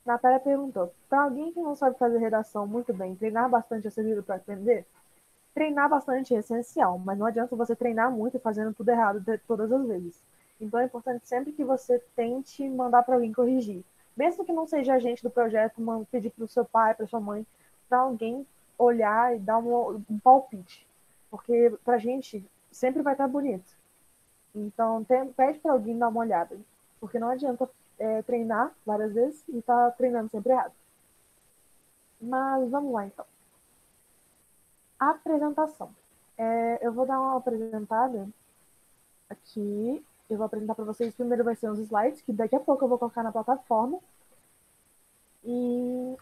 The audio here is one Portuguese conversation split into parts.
Natália perguntou, para alguém que não sabe fazer redação muito bem, treinar bastante é servido para aprender? Treinar bastante é essencial, mas não adianta você treinar muito e fazendo tudo errado todas as vezes. Então é importante sempre que você tente mandar para alguém corrigir. Mesmo que não seja agente do projeto, pedir para o seu pai, para sua mãe, para alguém olhar e dar um palpite. Porque para a gente sempre vai estar bonito. Então pede para alguém dar uma olhada. Porque não adianta treinar várias vezes e estar treinando sempre errado. Mas vamos lá então. Apresentação. Eu vou dar uma apresentada aqui. Eu vou apresentar para vocês. Primeiro vai ser os slides, que daqui a pouco eu vou colocar na plataforma. E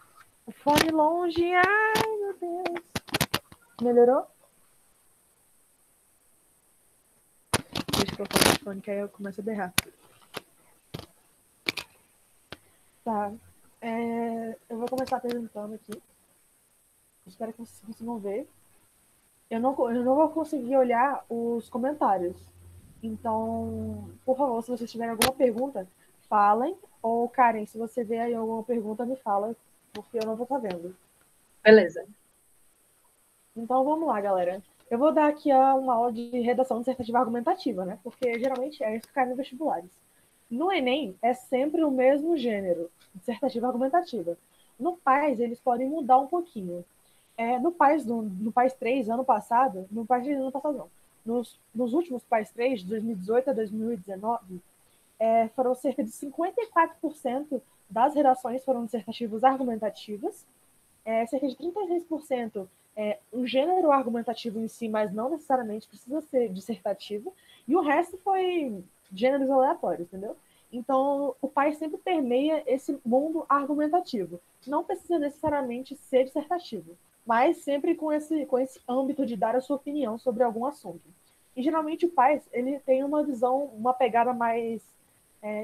fone longe. Ai, meu Deus. Melhorou? Deixa eu colocar o fone, que aí eu começo a berrar. Tá. Eu vou começar apresentando aqui. Espero que vocês consigam ver. Eu não vou conseguir olhar os comentários. Então, por favor, se vocês tiverem alguma pergunta, falem. Ou, Karen, se você vê aí alguma pergunta, me fala, porque eu não vou estar vendo. Beleza. Então, vamos lá, galera. Eu vou dar aqui uma aula de redação dissertativa argumentativa, né? Porque geralmente é isso que cai nos vestibulares. No Enem, é sempre o mesmo gênero, dissertativa argumentativa. No PAS, eles podem mudar um pouquinho. No PAS 3, ano passado, no PAS 3, ano passado não, nos últimos PAS 3, de 2018 a 2019, foram cerca de 54% das redações foram dissertativas argumentativas, cerca de 36% um gênero argumentativo em si, mas não necessariamente precisa ser dissertativo, e o resto foi gêneros aleatórios, entendeu? Então, o PAS sempre permeia esse mundo argumentativo. Não precisa necessariamente ser dissertativo, mas sempre com esse âmbito de dar a sua opinião sobre algum assunto. E geralmente o PAS ele tem uma visão, uma pegada mais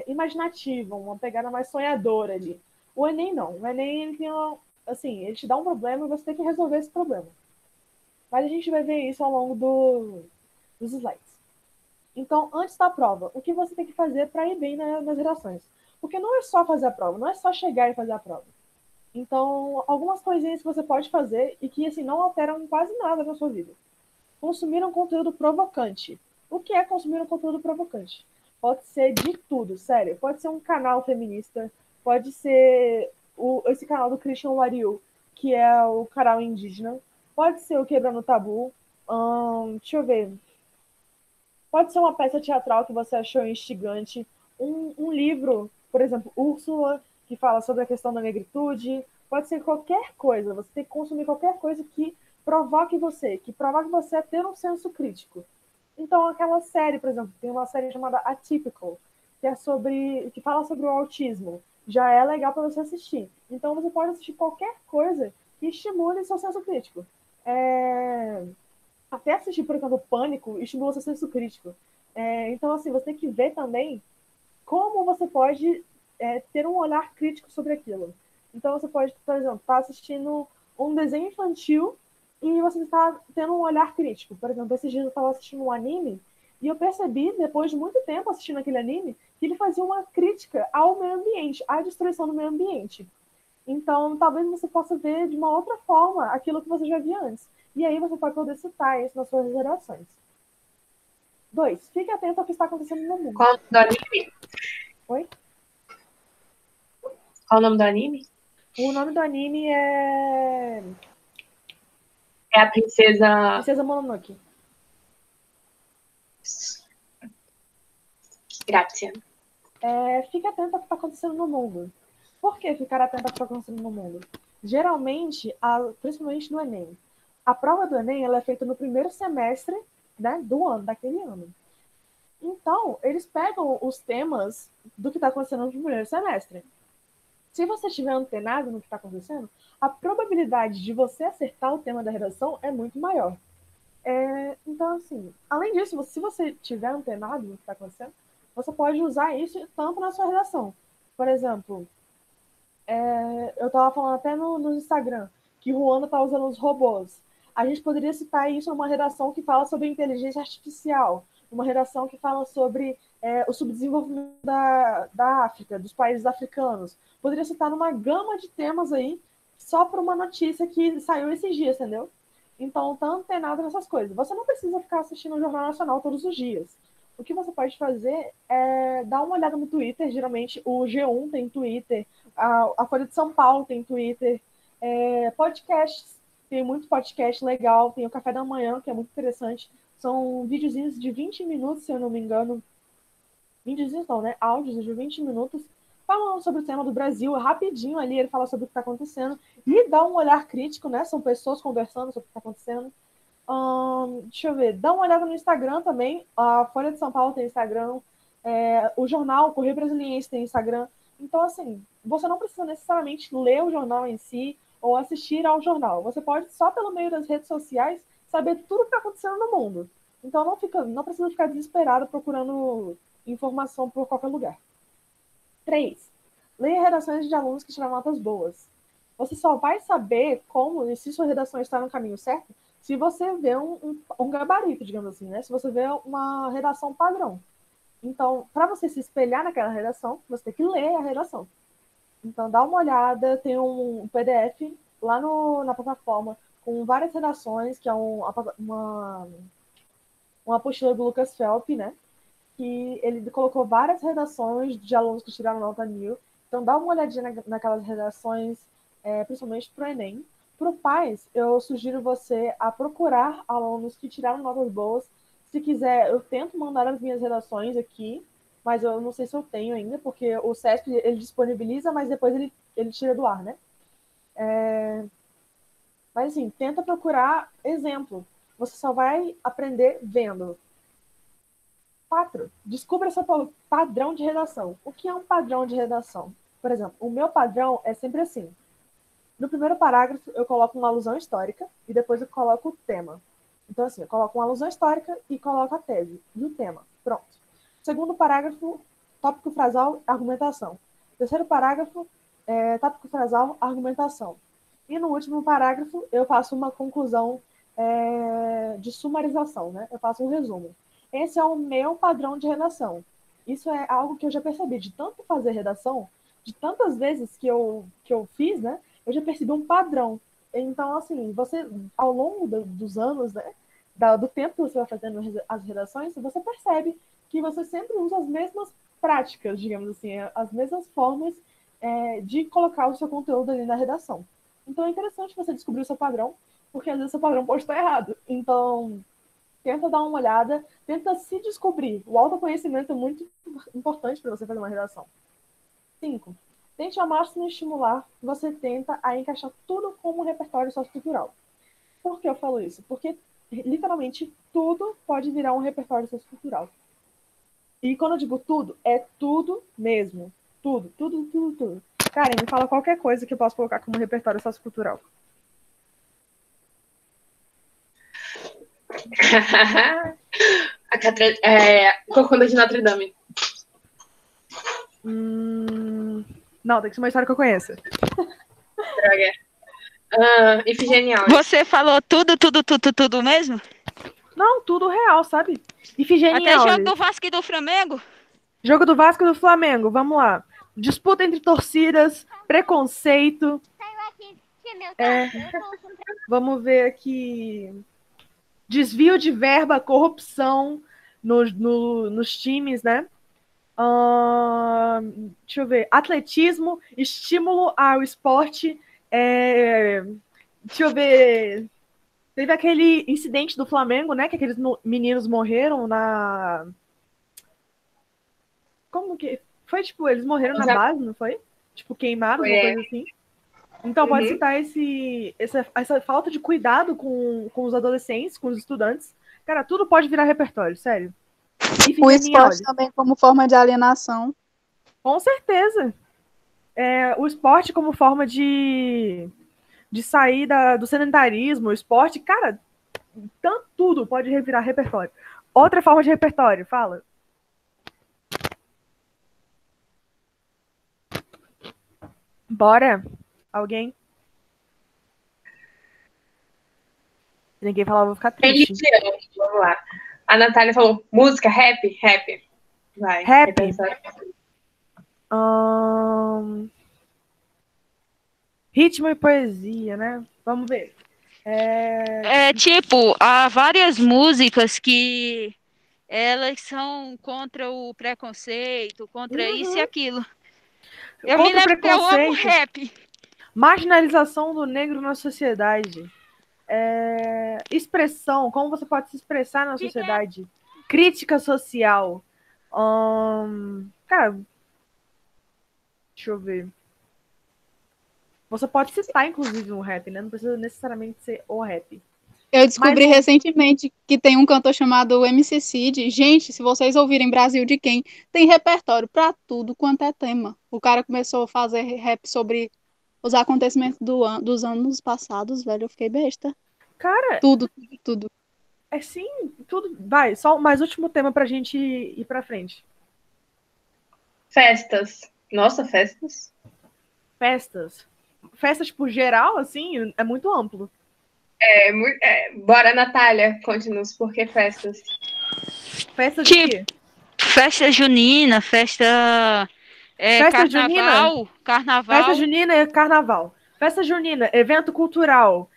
imaginativa, uma pegada mais sonhadora ali. O Enem não. O Enem ele tem assim, ele te dá um problema e você tem que resolver esse problema. Mas a gente vai ver isso ao longo dos slides. Então, antes da prova, o que você tem que fazer para ir bem nas redações? Porque não é só fazer a prova, não é só chegar e fazer a prova. Então, algumas coisinhas que você pode fazer e que assim não alteram quase nada na sua vida. Consumir um conteúdo provocante. O que é consumir um conteúdo provocante? Pode ser de tudo, sério. Pode ser um canal feminista, pode ser esse canal do Christian Wariu, que é o canal indígena, pode ser o Quebrando Tabu, deixa eu ver. Pode ser uma peça teatral que você achou instigante, um livro, por exemplo, Úrsula, que fala sobre a questão da negritude, pode ser qualquer coisa, você tem que consumir qualquer coisa que provoque você a ter um senso crítico. Então, aquela série, por exemplo, tem uma série chamada Atypical, que fala sobre o autismo. Já é legal para você assistir. Então, você pode assistir qualquer coisa que estimule seu senso crítico. Até assistir, por exemplo, Pânico estimula seu senso crítico. Então, assim, você tem que ver também como você pode ter um olhar crítico sobre aquilo. Então, você pode, por exemplo, estar assistindo um desenho infantil e você está tendo um olhar crítico. Por exemplo, esses dias eu estava assistindo um anime e eu percebi, depois de muito tempo assistindo aquele anime, que ele fazia uma crítica ao meio ambiente, à destruição do meio ambiente. Então, talvez você possa ver de uma outra forma aquilo que você já via antes. E aí você pode poder citar isso nas suas gerações. 2. Fique atento ao que está acontecendo no mundo. Qual o nome do anime? Oi? Qual o nome do anime? O nome do anime é É a Princesa... Princesa Mononoke. Grazie. Fique atento ao que está acontecendo no mundo. Por que ficar atento ao que está acontecendo no mundo? Geralmente, principalmente no Enem, a prova do Enem ela é feita no primeiro semestre, né, do ano, daquele ano. Então, eles pegam os temas do que está acontecendo no primeiro semestre. Se você estiver antenado no que está acontecendo, a probabilidade de você acertar o tema da redação é muito maior. Então, assim, além disso, se você estiver antenado no que está acontecendo, você pode usar isso tanto na sua redação. Por exemplo, eu estava falando até no Instagram que Ruanda está usando os robôs. A gente poderia citar isso numa redação que fala sobre inteligência artificial, uma redação que fala sobre o subdesenvolvimento da África, dos países africanos. Poderia citar numa gama de temas aí, só por uma notícia que saiu esses dias, entendeu? Então, tá antenado nessas coisas. Você não precisa ficar assistindo o Jornal Nacional todos os dias. O que você pode fazer é dar uma olhada no Twitter. Geralmente, o G1 tem Twitter, a Folha de São Paulo tem Twitter, podcasts, tem muito podcast legal, tem o Café da Manhã, que é muito interessante. São videozinhos de 20 minutos, se eu não me engano. Videozinhos não, né? Áudios de 20 minutos, falando sobre o tema do Brasil, rapidinho ali, ele fala sobre o que está acontecendo e dá um olhar crítico, né? São pessoas conversando sobre o que está acontecendo. Deixa eu ver, dá uma olhada no Instagram também. A Folha de São Paulo tem Instagram, o jornal, o Correio Brasiliense tem Instagram. Então, assim, você não precisa necessariamente ler o jornal em si ou assistir ao jornal. Você pode, só pelo meio das redes sociais, saber tudo o que está acontecendo no mundo. Então, não precisa ficar desesperado procurando informação por qualquer lugar. 3. Leia redações de alunos que tiram notas boas. Você só vai saber como e se sua redação está no caminho certo se você vê um gabarito, digamos assim, né? Se você vê uma redação padrão. Então, para você se espelhar naquela redação, você tem que ler a redação. Então, dá uma olhada, tem um PDF lá na plataforma com várias redações, que é uma apostila do Lucas Felp, né? Que ele colocou várias redações de alunos que tiraram nota 1000. Então, dá uma olhadinha naquelas redações, principalmente para o Enem. Para o PAS, eu sugiro você a procurar alunos que tiraram notas boas. Se quiser, eu tento mandar as minhas redações aqui, mas eu não sei se eu tenho ainda, porque o CESP ele disponibiliza, mas depois ele tira do ar, né? Mas, assim, tenta procurar exemplo. Você só vai aprender vendo. 4. Descubra seu padrão de redação. O que é um padrão de redação? Por exemplo, o meu padrão é sempre assim. No primeiro parágrafo, eu coloco uma alusão histórica e depois eu coloco o tema. Então, assim, eu coloco uma alusão histórica e coloco a tese e o tema. Pronto. Segundo parágrafo, tópico frasal, argumentação. Terceiro parágrafo, tópico frasal, argumentação. E no último parágrafo, eu faço uma conclusão de sumarização, né? Eu faço um resumo. Esse é o meu padrão de redação. Isso é algo que eu já percebi, de tanto fazer redação, de tantas vezes que eu fiz, né? Eu já percebi um padrão. Então, assim, você, ao longo dos anos, né? Do tempo que você vai fazendo as redações, você percebe que você sempre usa as mesmas práticas, digamos assim, as mesmas formas de colocar o seu conteúdo ali na redação. Então, é interessante você descobrir o seu padrão, porque às vezes o seu padrão pode estar errado. Então, tenta dar uma olhada, tenta se descobrir. O autoconhecimento é muito importante para você fazer uma redação. 5. Tente ao máximo estimular, você tenta a encaixar tudo como um repertório sociocultural. Por que eu falo isso? Porque, literalmente, tudo pode virar um repertório sociocultural. E quando eu digo tudo, é tudo mesmo. Tudo, tudo, tudo, tudo. Karen, me fala qualquer coisa que eu possa colocar como repertório sociocultural. Corcunda de Notre Dame. Não, tem que ser uma história que eu conheça. Droga. Ifigênia. Você falou tudo, tudo, tudo, tudo mesmo? Não, tudo real, sabe? Ifigênia. Até jogo do Vasco e do Flamengo? Jogo do Vasco e do Flamengo, vamos lá. Disputa entre torcidas, preconceito. Vamos ver aqui. Desvio de verba, corrupção nos times, né? Deixa eu ver. Atletismo, estímulo ao esporte. Deixa eu ver. Teve aquele incidente do Flamengo, né? Que aqueles meninos morreram na. Como que. Foi tipo, eles morreram na base, não foi? Tipo, queimaram, uma coisa assim. Então, pode citar essa falta de cuidado com os adolescentes, com os estudantes. Cara, tudo pode virar repertório, sério. O esporte também como forma de alienação. Com certeza. O esporte como forma de sair do sedentarismo, o esporte, cara, tudo pode virar repertório. Outra forma de repertório, fala. Bora? Alguém? Se ninguém falar, eu vou ficar triste. Vamos lá. A Natália falou, música, rap, rap. Vai. Rap. Repensar. Ritmo e poesia, né? Vamos ver. Tipo, há várias músicas que elas são contra o preconceito, contra isso e aquilo. Eu me Contra o lembro que eu amo preconceito. rap. Marginalização do negro na sociedade. Expressão, como você pode se expressar na sociedade. Crítica social. Cara, deixa eu ver. Você pode citar, inclusive, um rap, né? Não precisa necessariamente ser o rap. Eu descobri recentemente que tem um cantor chamado MC Cid. Gente, se vocês ouvirem Brasil de Quem, tem repertório pra tudo quanto é tema. O cara começou a fazer rap sobre os acontecimentos dos anos passados, velho. Eu fiquei besta. Cara, Tudo. sim, tudo. Vai, só mais último tema pra gente ir pra frente. Festas. Nossa, festas. Festas. Festas, tipo, geral, assim, é muito amplo. Bora, Natália, conte-nos por que festas. Festa de quê? Festa junina, festa Festa carnaval, junina? carnaval. Festa junina é carnaval. Festa junina, evento cultural.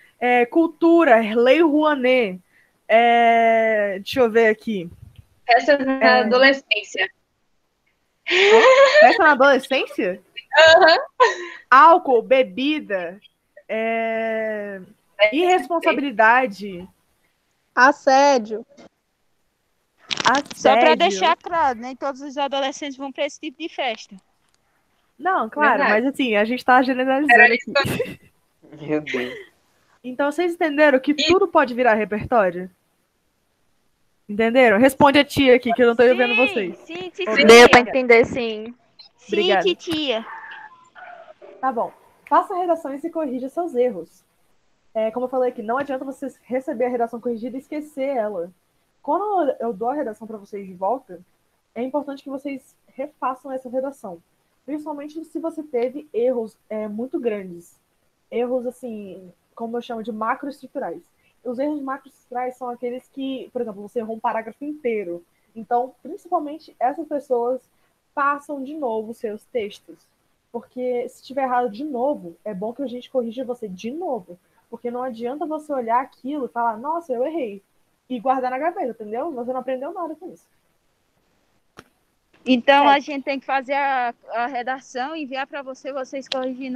Cultura, Lei Rouanet. Deixa eu ver aqui. Festas na adolescência. Festa na adolescência? Álcool, bebida, irresponsabilidade, Assédio. Só para deixar claro, nem todos os adolescentes vão para esse tipo de festa. Não, claro, Verdade. mas assim, a gente tá generalizando aqui. Meu Deus. Então, vocês entenderam que tudo pode virar repertório? Entenderam? Responde a tia aqui, que eu não tô vendo vocês. Sim. Deu pra entender, sim. Obrigada. Sim, titia. Tá bom. Faça redações e corrija seus erros. Como eu falei aqui, não adianta você receber a redação corrigida e esquecer ela. Quando eu dou a redação para vocês de volta, é importante que vocês refaçam essa redação. Principalmente se você teve erros muito grandes. Erros, assim, como eu chamo de macroestruturais. Os erros macroestruturais são aqueles que, por exemplo, você errou um parágrafo inteiro. Então, principalmente, essas pessoas passam de novo seus textos. Porque se tiver errado de novo, é bom que a gente corrija você de novo. Porque não adianta você olhar aquilo e falar, nossa, eu errei. E guardar na gaveta, entendeu? Você não aprendeu nada com isso. Então a gente tem que fazer a redação, enviar para vocês corrigir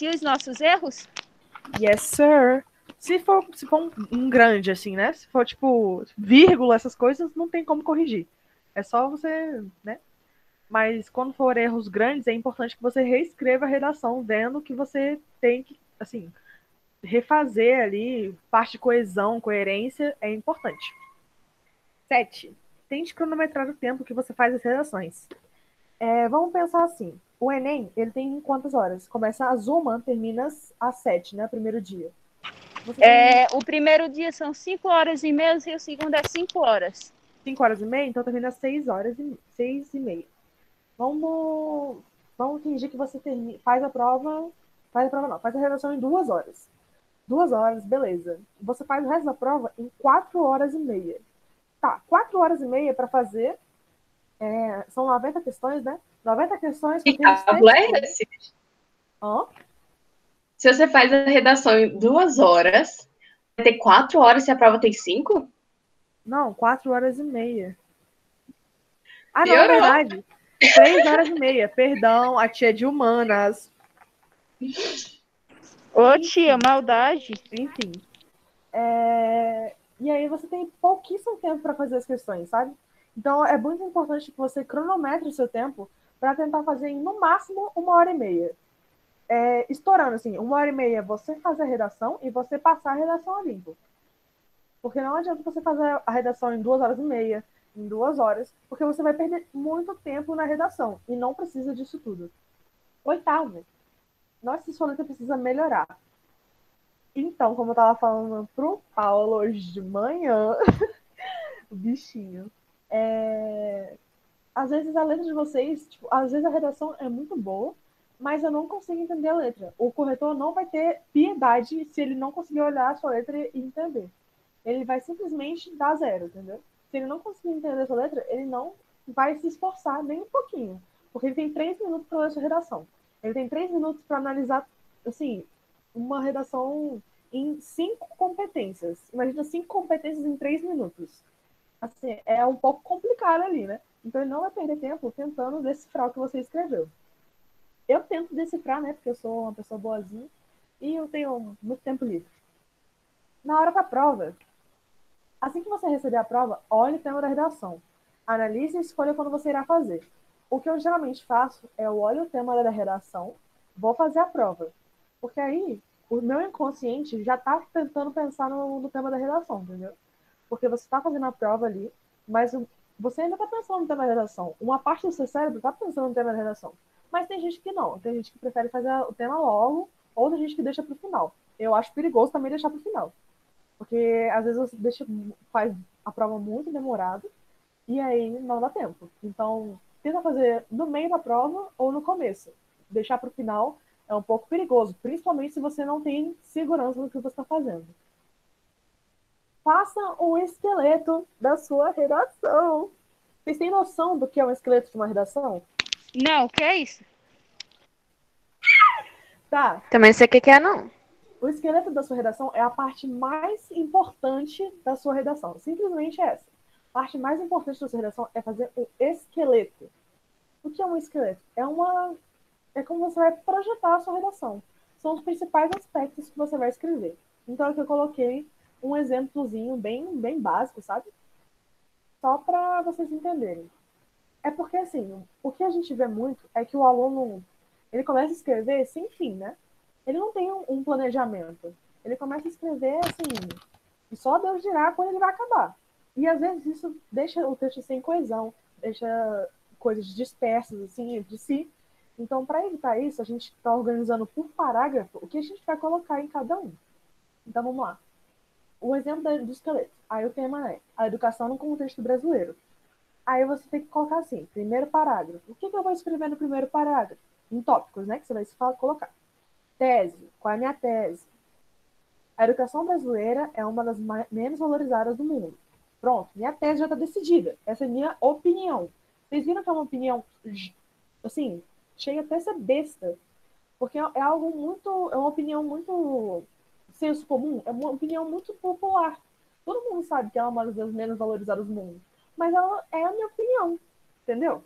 os nossos erros? Yes, sir. Se for um grande, assim, né? Se for, tipo, vírgula, essas coisas, não tem como corrigir. É só você, né? Mas quando for erros grandes, é importante que você reescreva a redação, vendo que você tem que, assim, refazer ali, parte de coesão, coerência, é importante. 7. Tente cronometrar o tempo que você faz as redações. Vamos pensar assim. O Enem, ele tem quantas horas? Começa às 1, termina às 7, né? Primeiro dia. O primeiro dia são 5 horas e meia e o segundo é 5 horas. 5 horas e meia? Então termina às 6 horas e 6 e meia. Vamos fingir que você faz a prova. Faz a redação em 2 horas. 2 horas, beleza. Você faz o resto da prova em 4 horas e meia. Tá, 4 horas e meia para fazer. São 90 questões, né? 90 questões. Que cálculo é esse? Se você faz a redação em 2 horas, vai ter 4 horas se a prova tem 5? Não, 4 horas e meia. Não, Piorou. é verdade. 3 horas e meia. Perdão, a tia de humanas. Ô, tia, maldade. Enfim. E aí você tem pouquíssimo tempo para fazer as questões, sabe? Então é muito importante que você cronometre o seu tempo para tentar fazer em, no máximo, 1 hora e meia. Estourando, assim, 1 hora e meia você fazer a redação e você passar a redação a limpo. Porque não adianta você fazer a redação em 2 horas e meia, em 2 horas, porque você vai perder muito tempo na redação e não precisa disso tudo. 8º. Nossa sua letra precisa melhorar. Então, como eu estava falando pro Paulo hoje de manhã, o bichinho, às vezes a letra de vocês, tipo, às vezes a redação é muito boa, mas eu não consigo entender a letra. O corretor não vai ter piedade se ele não conseguir olhar a sua letra e entender. ele vai simplesmente dar 0, entendeu? Se ele não conseguir entender essa letra, ele não vai se esforçar nem um pouquinho, porque ele tem 3 minutos para ler sua redação. Ele tem 3 minutos para analisar, assim, uma redação em 5 competências. Imagina 5 competências em 3 minutos. Assim, é um pouco complicado ali, né? Então ele não vai perder tempo tentando decifrar o que você escreveu. Eu tento decifrar, né? Porque eu sou uma pessoa boazinha e eu tenho muito tempo livre. Na hora da prova, assim que você receber a prova, olhe o tema da redação. Analise e escolha quando você irá fazer. O que eu geralmente faço é eu olho o tema da redação, vou fazer a prova. Porque aí, o meu inconsciente já está tentando pensar no tema da redação, entendeu? Porque você está fazendo a prova ali, mas você ainda está pensando no tema da redação. Uma parte do seu cérebro está pensando no tema da redação. Mas tem gente que não. Tem gente que prefere fazer o tema logo, ou tem gente que deixa para o final. Eu acho perigoso também deixar para o final. Porque às vezes você faz a prova muito demorado e aí não dá tempo. Então, tenta fazer no meio da prova ou no começo. Deixar para o final é um pouco perigoso, principalmente se você não tem segurança do que você está fazendo. Faça um esqueleto da sua redação. Vocês têm noção do que é um esqueleto de uma redação? Não, o que é isso? Tá. Também não sei o que é, não. O esqueleto da sua redação é a parte mais importante da sua redação. Simplesmente essa. A parte mais importante da sua redação é fazer um esqueleto. O que é um esqueleto? É como você vai projetar a sua redação. São os principais aspectos que você vai escrever. Então, aqui eu coloquei um exemplozinho bem básico, sabe? Só para vocês entenderem. É porque, assim, o que a gente vê muito é que o aluno, ele começa a escrever sem fim, né? Ele não tem um planejamento. Ele começa a escrever, assim, e só Deus dirá quando ele vai acabar. E, às vezes, isso deixa o texto sem coesão, deixa coisas dispersas, assim, de si. Então, para evitar isso, a gente está organizando por parágrafo o que a gente vai colocar em cada um. Então, vamos lá. O exemplo do esqueleto. Aí o tema é a educação no contexto brasileiro. Aí você tem que colocar assim, primeiro parágrafo. O que eu vou escrever no primeiro parágrafo? Em tópicos, né? Que você vai colocar. Tese. Qual é a minha tese? A educação brasileira é uma das menos valorizadas do mundo. Pronto, minha tese já está decidida. Essa é a minha opinião. Vocês viram que é uma opinião, assim, chega até a ser besta. Porque é algo muito, é uma opinião muito senso comum, é uma opinião muito popular. Todo mundo sabe que ela é uma das menos valorizadas do mundo. Mas ela é a minha opinião, entendeu?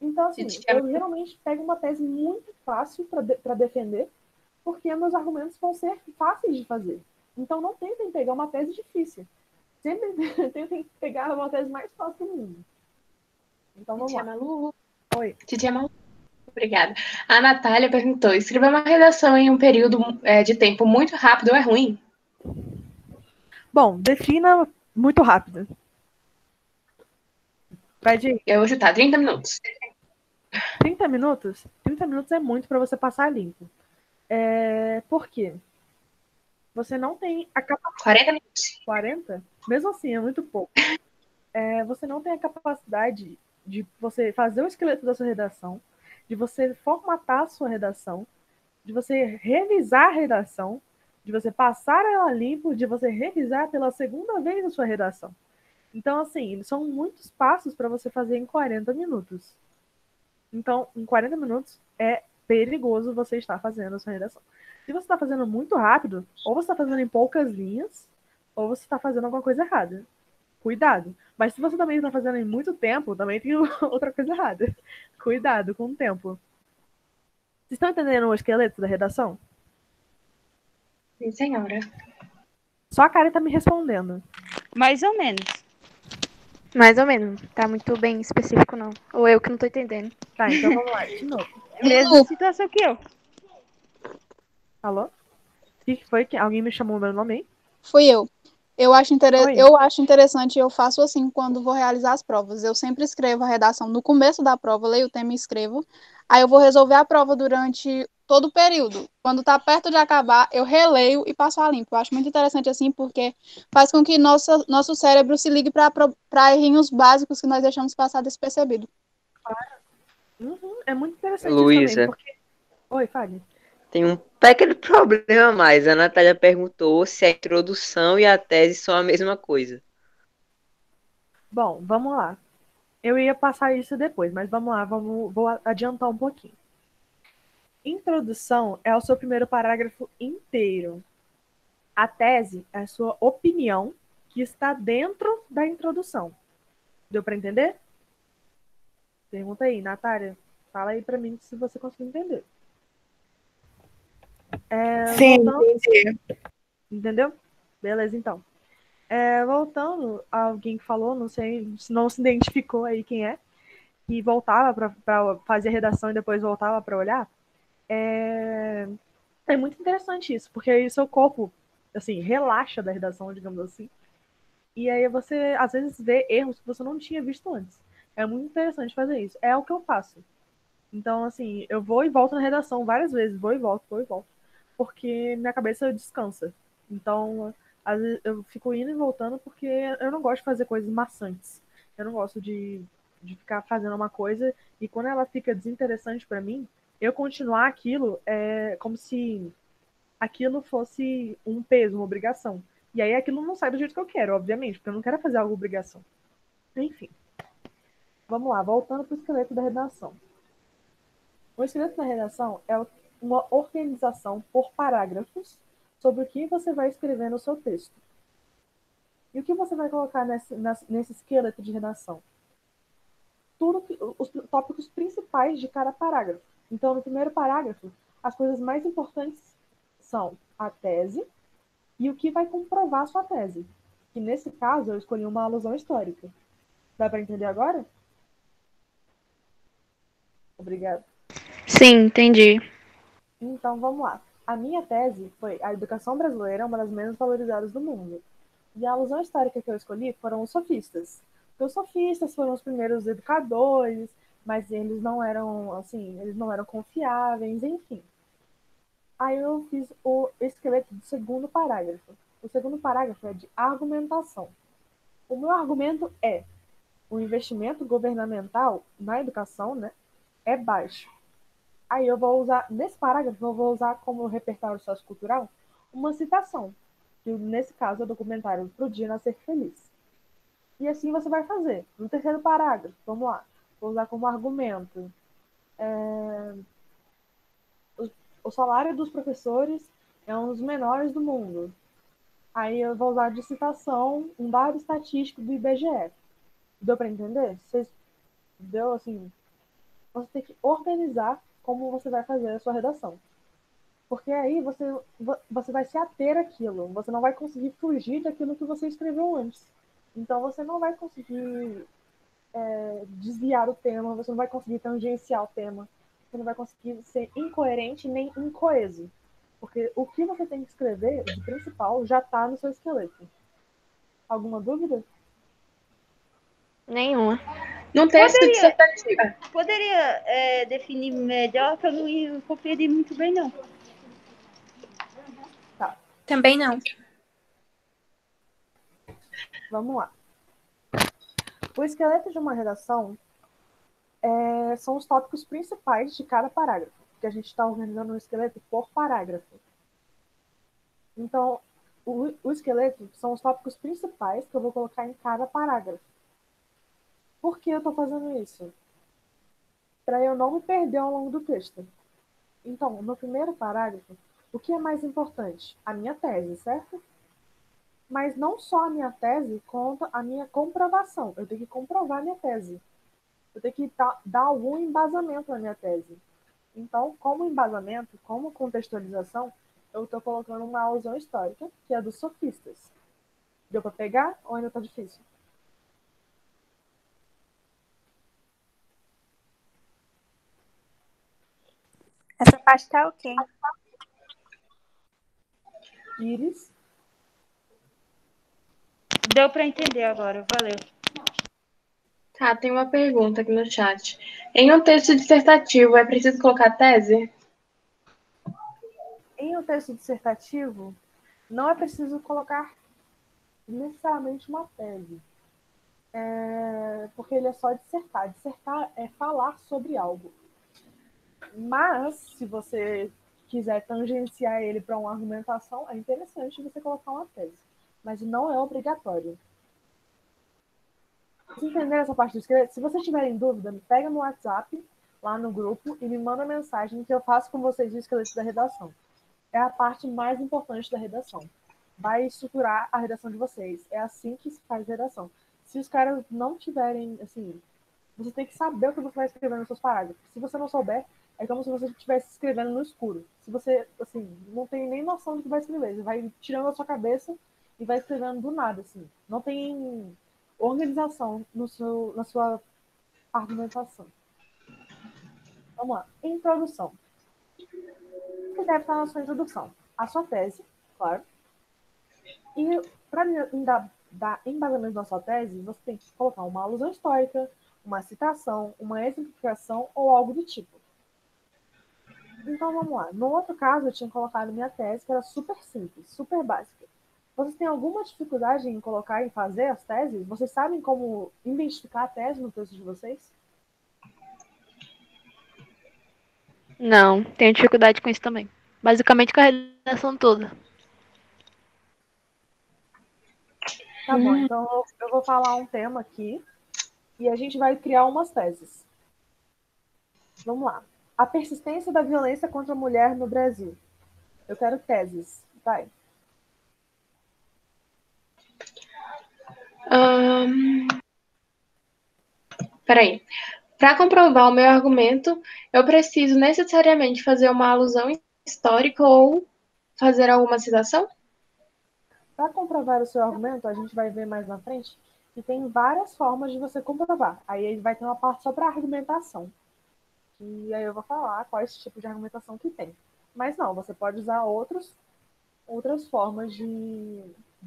Então, assim, eu geralmente pego uma tese muito fácil para defender, porque meus argumentos vão ser fáceis de fazer. Então, não tentem pegar uma tese difícil. Sempre tentem pegar uma tese mais fácil do mundo. Então, vamos lá. Malu. Oi. Titia Malu. Obrigada. A Natália perguntou: escrever uma redação em um período de tempo muito rápido é ruim? Bom, defina muito rápido. Pede Eu vou chutar 30 minutos. 30 minutos? 30 minutos é muito para você passar limpo. Por quê? Você não tem a capacidade. 40 minutos. 40? Mesmo assim, é muito pouco. Você não tem a capacidade de você fazer o esqueleto da sua redação, de você formatar a sua redação, de você revisar a redação, de você passar ela limpo, de você revisar pela segunda vez a sua redação. Então, assim, são muitos passos para você fazer em 40 minutos. Então, em 40 minutos é perigoso você estar fazendo a sua redação. Se você está fazendo muito rápido, ou você está fazendo em poucas linhas, ou você está fazendo alguma coisa errada. Cuidado. Mas se você também está fazendo em muito tempo, também tem outra coisa errada. Cuidado com o tempo. Vocês estão entendendo o esqueleto da redação? Sim, senhora. Só a Karen está me respondendo. Mais ou menos. Mais ou menos. Tá muito bem específico, não. Ou eu que não tô entendendo. Tá, então vamos lá, de novo. Mesma situação que eu. Alô? O que foi? Alguém me chamou meu nome aí? Fui eu. Eu acho Oi. interessante, eu faço assim quando vou realizar as provas. Eu sempre escrevo a redação no começo da prova, leio o tema e escrevo. Aí eu vou resolver a prova durante todo o período. Quando tá perto de acabar, eu releio e passo a limpo. Eu acho muito interessante assim, porque faz com que nosso cérebro se ligue para errinhos básicos que nós deixamos passar despercebido. É muito interessante isso Luísa, também, porque... Oi, fale. Tem um pequeno problema a mais. A Natália perguntou se a introdução e a tese são a mesma coisa. Bom, vamos lá. Eu ia passar isso depois, mas vamos lá, vou adiantar um pouquinho. Introdução é o seu primeiro parágrafo inteiro. A tese é a sua opinião que está dentro da introdução. Deu para entender? Pergunta aí, Natália. Fala aí para mim se você conseguiu entender. Sim, Voltando, entendi. entendeu? Beleza, então. Voltando, alguém que falou, não sei, se não se identificou aí quem é, que voltava para fazer a redação e depois voltava para olhar. É muito interessante isso, porque aí o seu corpo, assim, relaxa da redação, digamos assim. E aí você, às vezes, vê erros que você não tinha visto antes. É muito interessante fazer isso. É o que eu faço. Então, assim, eu vou e volto na redação várias vezes. Vou e volto, vou e volto. Porque minha cabeça descansa. Então, às vezes, eu fico indo e voltando porque eu não gosto de fazer coisas maçantes. Eu não gosto de ficar fazendo uma coisa e quando ela fica desinteressante para mim, eu continuar aquilo é como se aquilo fosse um peso, uma obrigação. E aí aquilo não sai do jeito que eu quero, obviamente, porque eu não quero fazer algo obrigação. Enfim, vamos lá, voltando para o esqueleto da redação. O esqueleto da redação é uma organização por parágrafos sobre o que você vai escrever no seu texto. E o que você vai colocar nesse esqueleto de redação? Os tópicos principais de cada parágrafo. Então, no primeiro parágrafo, as coisas mais importantes são a tese e o que vai comprovar a sua tese. Que nesse caso, eu escolhi uma alusão histórica. Dá para entender agora? Obrigada. Sim, entendi. Então, vamos lá. A minha tese foi a educação brasileira é uma das menos valorizadas do mundo. E a alusão histórica que eu escolhi foram os sofistas. Porque os sofistas foram os primeiros educadores, mas eles não eram, assim, eles não eram confiáveis, enfim. Aí eu fiz o esqueleto do segundo parágrafo. O segundo parágrafo é de argumentação. O meu argumento é: o investimento governamental na educação, né, é baixo. Aí eu vou usar, nesse parágrafo, eu vou usar como repertório sociocultural uma citação, que nesse caso é o documentário Pro Dia Nascer Feliz. E assim você vai fazer. No terceiro parágrafo, vamos lá, vou usar como argumento. O salário dos professores é um dos menores do mundo. Aí eu vou usar de citação um dado estatístico do IBGE. Deu para entender? Vocês deu assim, você tem que organizar como você vai fazer a sua redação. Porque aí você vai se ater àquilo. Você não vai conseguir fugir daquilo que você escreveu antes. Então você não vai conseguir desviar o tema, você não vai conseguir tangenciar o tema, você não vai conseguir ser incoerente nem incoeso. Porque o que você tem que escrever, de principal, já está no seu esqueleto. Alguma dúvida? Nenhuma. No texto dissertativo. Poderia definir melhor, que eu não compreendi muito bem, não. Tá, Também não. vamos lá. O esqueleto de uma redação são os tópicos principais de cada parágrafo, que a gente está organizando um esqueleto por parágrafo. Então, o esqueleto são os tópicos principais que eu vou colocar em cada parágrafo. Por que eu estou fazendo isso? Para eu não me perder ao longo do texto. Então, no primeiro parágrafo, o que é mais importante? A minha tese, certo? Mas não só a minha tese, conta a minha comprovação. Eu tenho que comprovar a minha tese. Eu tenho que dar algum embasamento na minha tese. Então, como embasamento, como contextualização, eu estou colocando uma alusão histórica, que é dos sofistas. Deu para pegar ou ainda está difícil? Essa parte tá ok. Iris, Deu para entender agora, valeu. Tá, tem uma pergunta aqui no chat. Em um texto dissertativo, é preciso colocar tese? em um texto dissertativo, não é preciso colocar necessariamente uma tese. Porque ele é só dissertar. Dissertar é falar sobre algo. Mas, se você quiser tangenciar ele para uma argumentação, é interessante você colocar uma tese. Mas não é obrigatório. Vocês entenderam essa parte do esqueleto? Se vocês tiverem dúvida, me pega no WhatsApp, lá no grupo, e me manda mensagem que eu faço com vocês o esqueleto da redação. É a parte mais importante da redação. Vai estruturar a redação de vocês. É assim que se faz redação. Se os caras não tiverem, assim, você tem que saber o que você vai escrever nos seus parágrafos. Se você não souber, é como se você estivesse escrevendo no escuro. Se você, assim, não tem nem noção do que vai escrever, você vai tirando a sua cabeça e vai escrevendo do nada, assim. Não tem organização na sua argumentação. Vamos lá. Introdução. Você deve estar na sua introdução. A sua tese, claro. E para dar embasamento na sua tese, você tem que colocar uma alusão histórica, uma citação, uma exemplificação ou algo do tipo. Então vamos lá. No outro caso, eu tinha colocado minha tese, que era super simples, super básica. Vocês têm alguma dificuldade em colocar e fazer as teses? Vocês sabem como identificar a tese no texto de vocês? Não, tenho dificuldade com isso também. Basicamente com a redação toda. Tá bom, então eu vou falar um tema aqui e a gente vai criar umas teses. Vamos lá. A persistência da violência contra a mulher no Brasil. Eu quero teses. Vai. Peraí. Para comprovar o meu argumento, eu preciso necessariamente fazer uma alusão histórica ou fazer alguma citação? Para comprovar o seu argumento, a gente vai ver mais na frente que tem várias formas de você comprovar. Aí vai ter uma parte só para argumentação. E aí eu vou falar quais tipos de argumentação que tem. Mas não, você pode usar outras formas de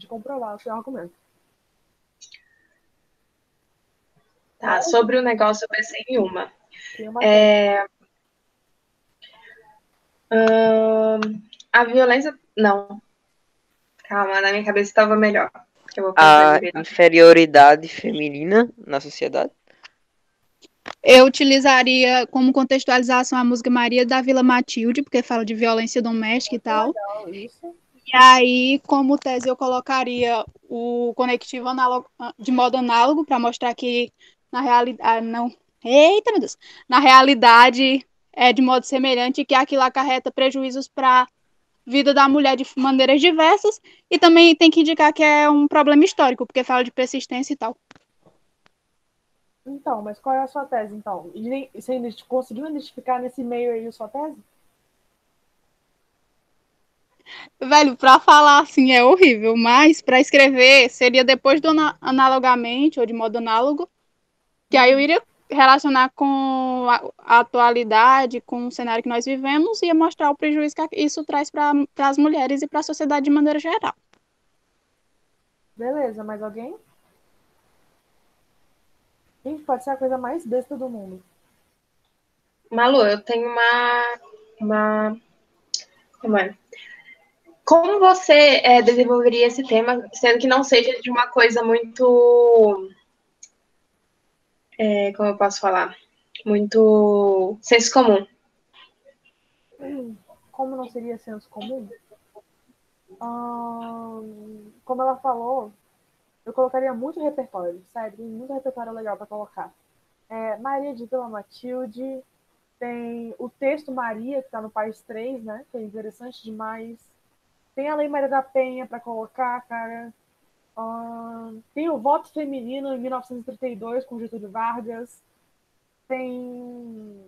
comprovar o seu argumento. Tá, sobre o negócio eu pensei em uma. Tem uma A violência... Não. Calma, na minha cabeça estava melhor. Eu vou A fazer direito. inferioridade feminina na sociedade. Eu utilizaria como contextualização a música Maria da Vila Matilde, porque fala de violência doméstica e tal. legal, isso. E aí, como tese, eu colocaria o conectivo de modo análogo, para mostrar que na realidade, eita, meu Deus! Na realidade, é de modo semelhante, que aquilo acarreta prejuízos para a vida da mulher de maneiras diversas, e também tem que indicar que é um problema histórico, porque fala de persistência e tal. Então, mas qual é a sua tese, então? E você ainda conseguiu identificar nesse meio aí a sua tese? Velho, para falar assim é horrível, mas para escrever seria depois do analogamente ou de modo análogo, que aí eu iria relacionar com a atualidade, com o cenário que nós vivemos e ia mostrar o prejuízo que isso traz para as mulheres e para a sociedade de maneira geral. Beleza, mais alguém? Gente, pode ser a coisa mais besta do mundo. Malu, eu tenho Como você desenvolveria esse tema, sendo que não seja de uma coisa muito... como eu posso falar? Muito senso comum. Como não seria senso comum? Como ela falou, eu colocaria muito repertório, sério, tem muito repertório legal para colocar. Maria de Vila Matilde, tem o texto Maria, que está no País 3, né? Que é interessante demais. Tem a Lei Maria da Penha para colocar, cara. Tem o voto feminino em 1932 com Getúlio Vargas. Tem...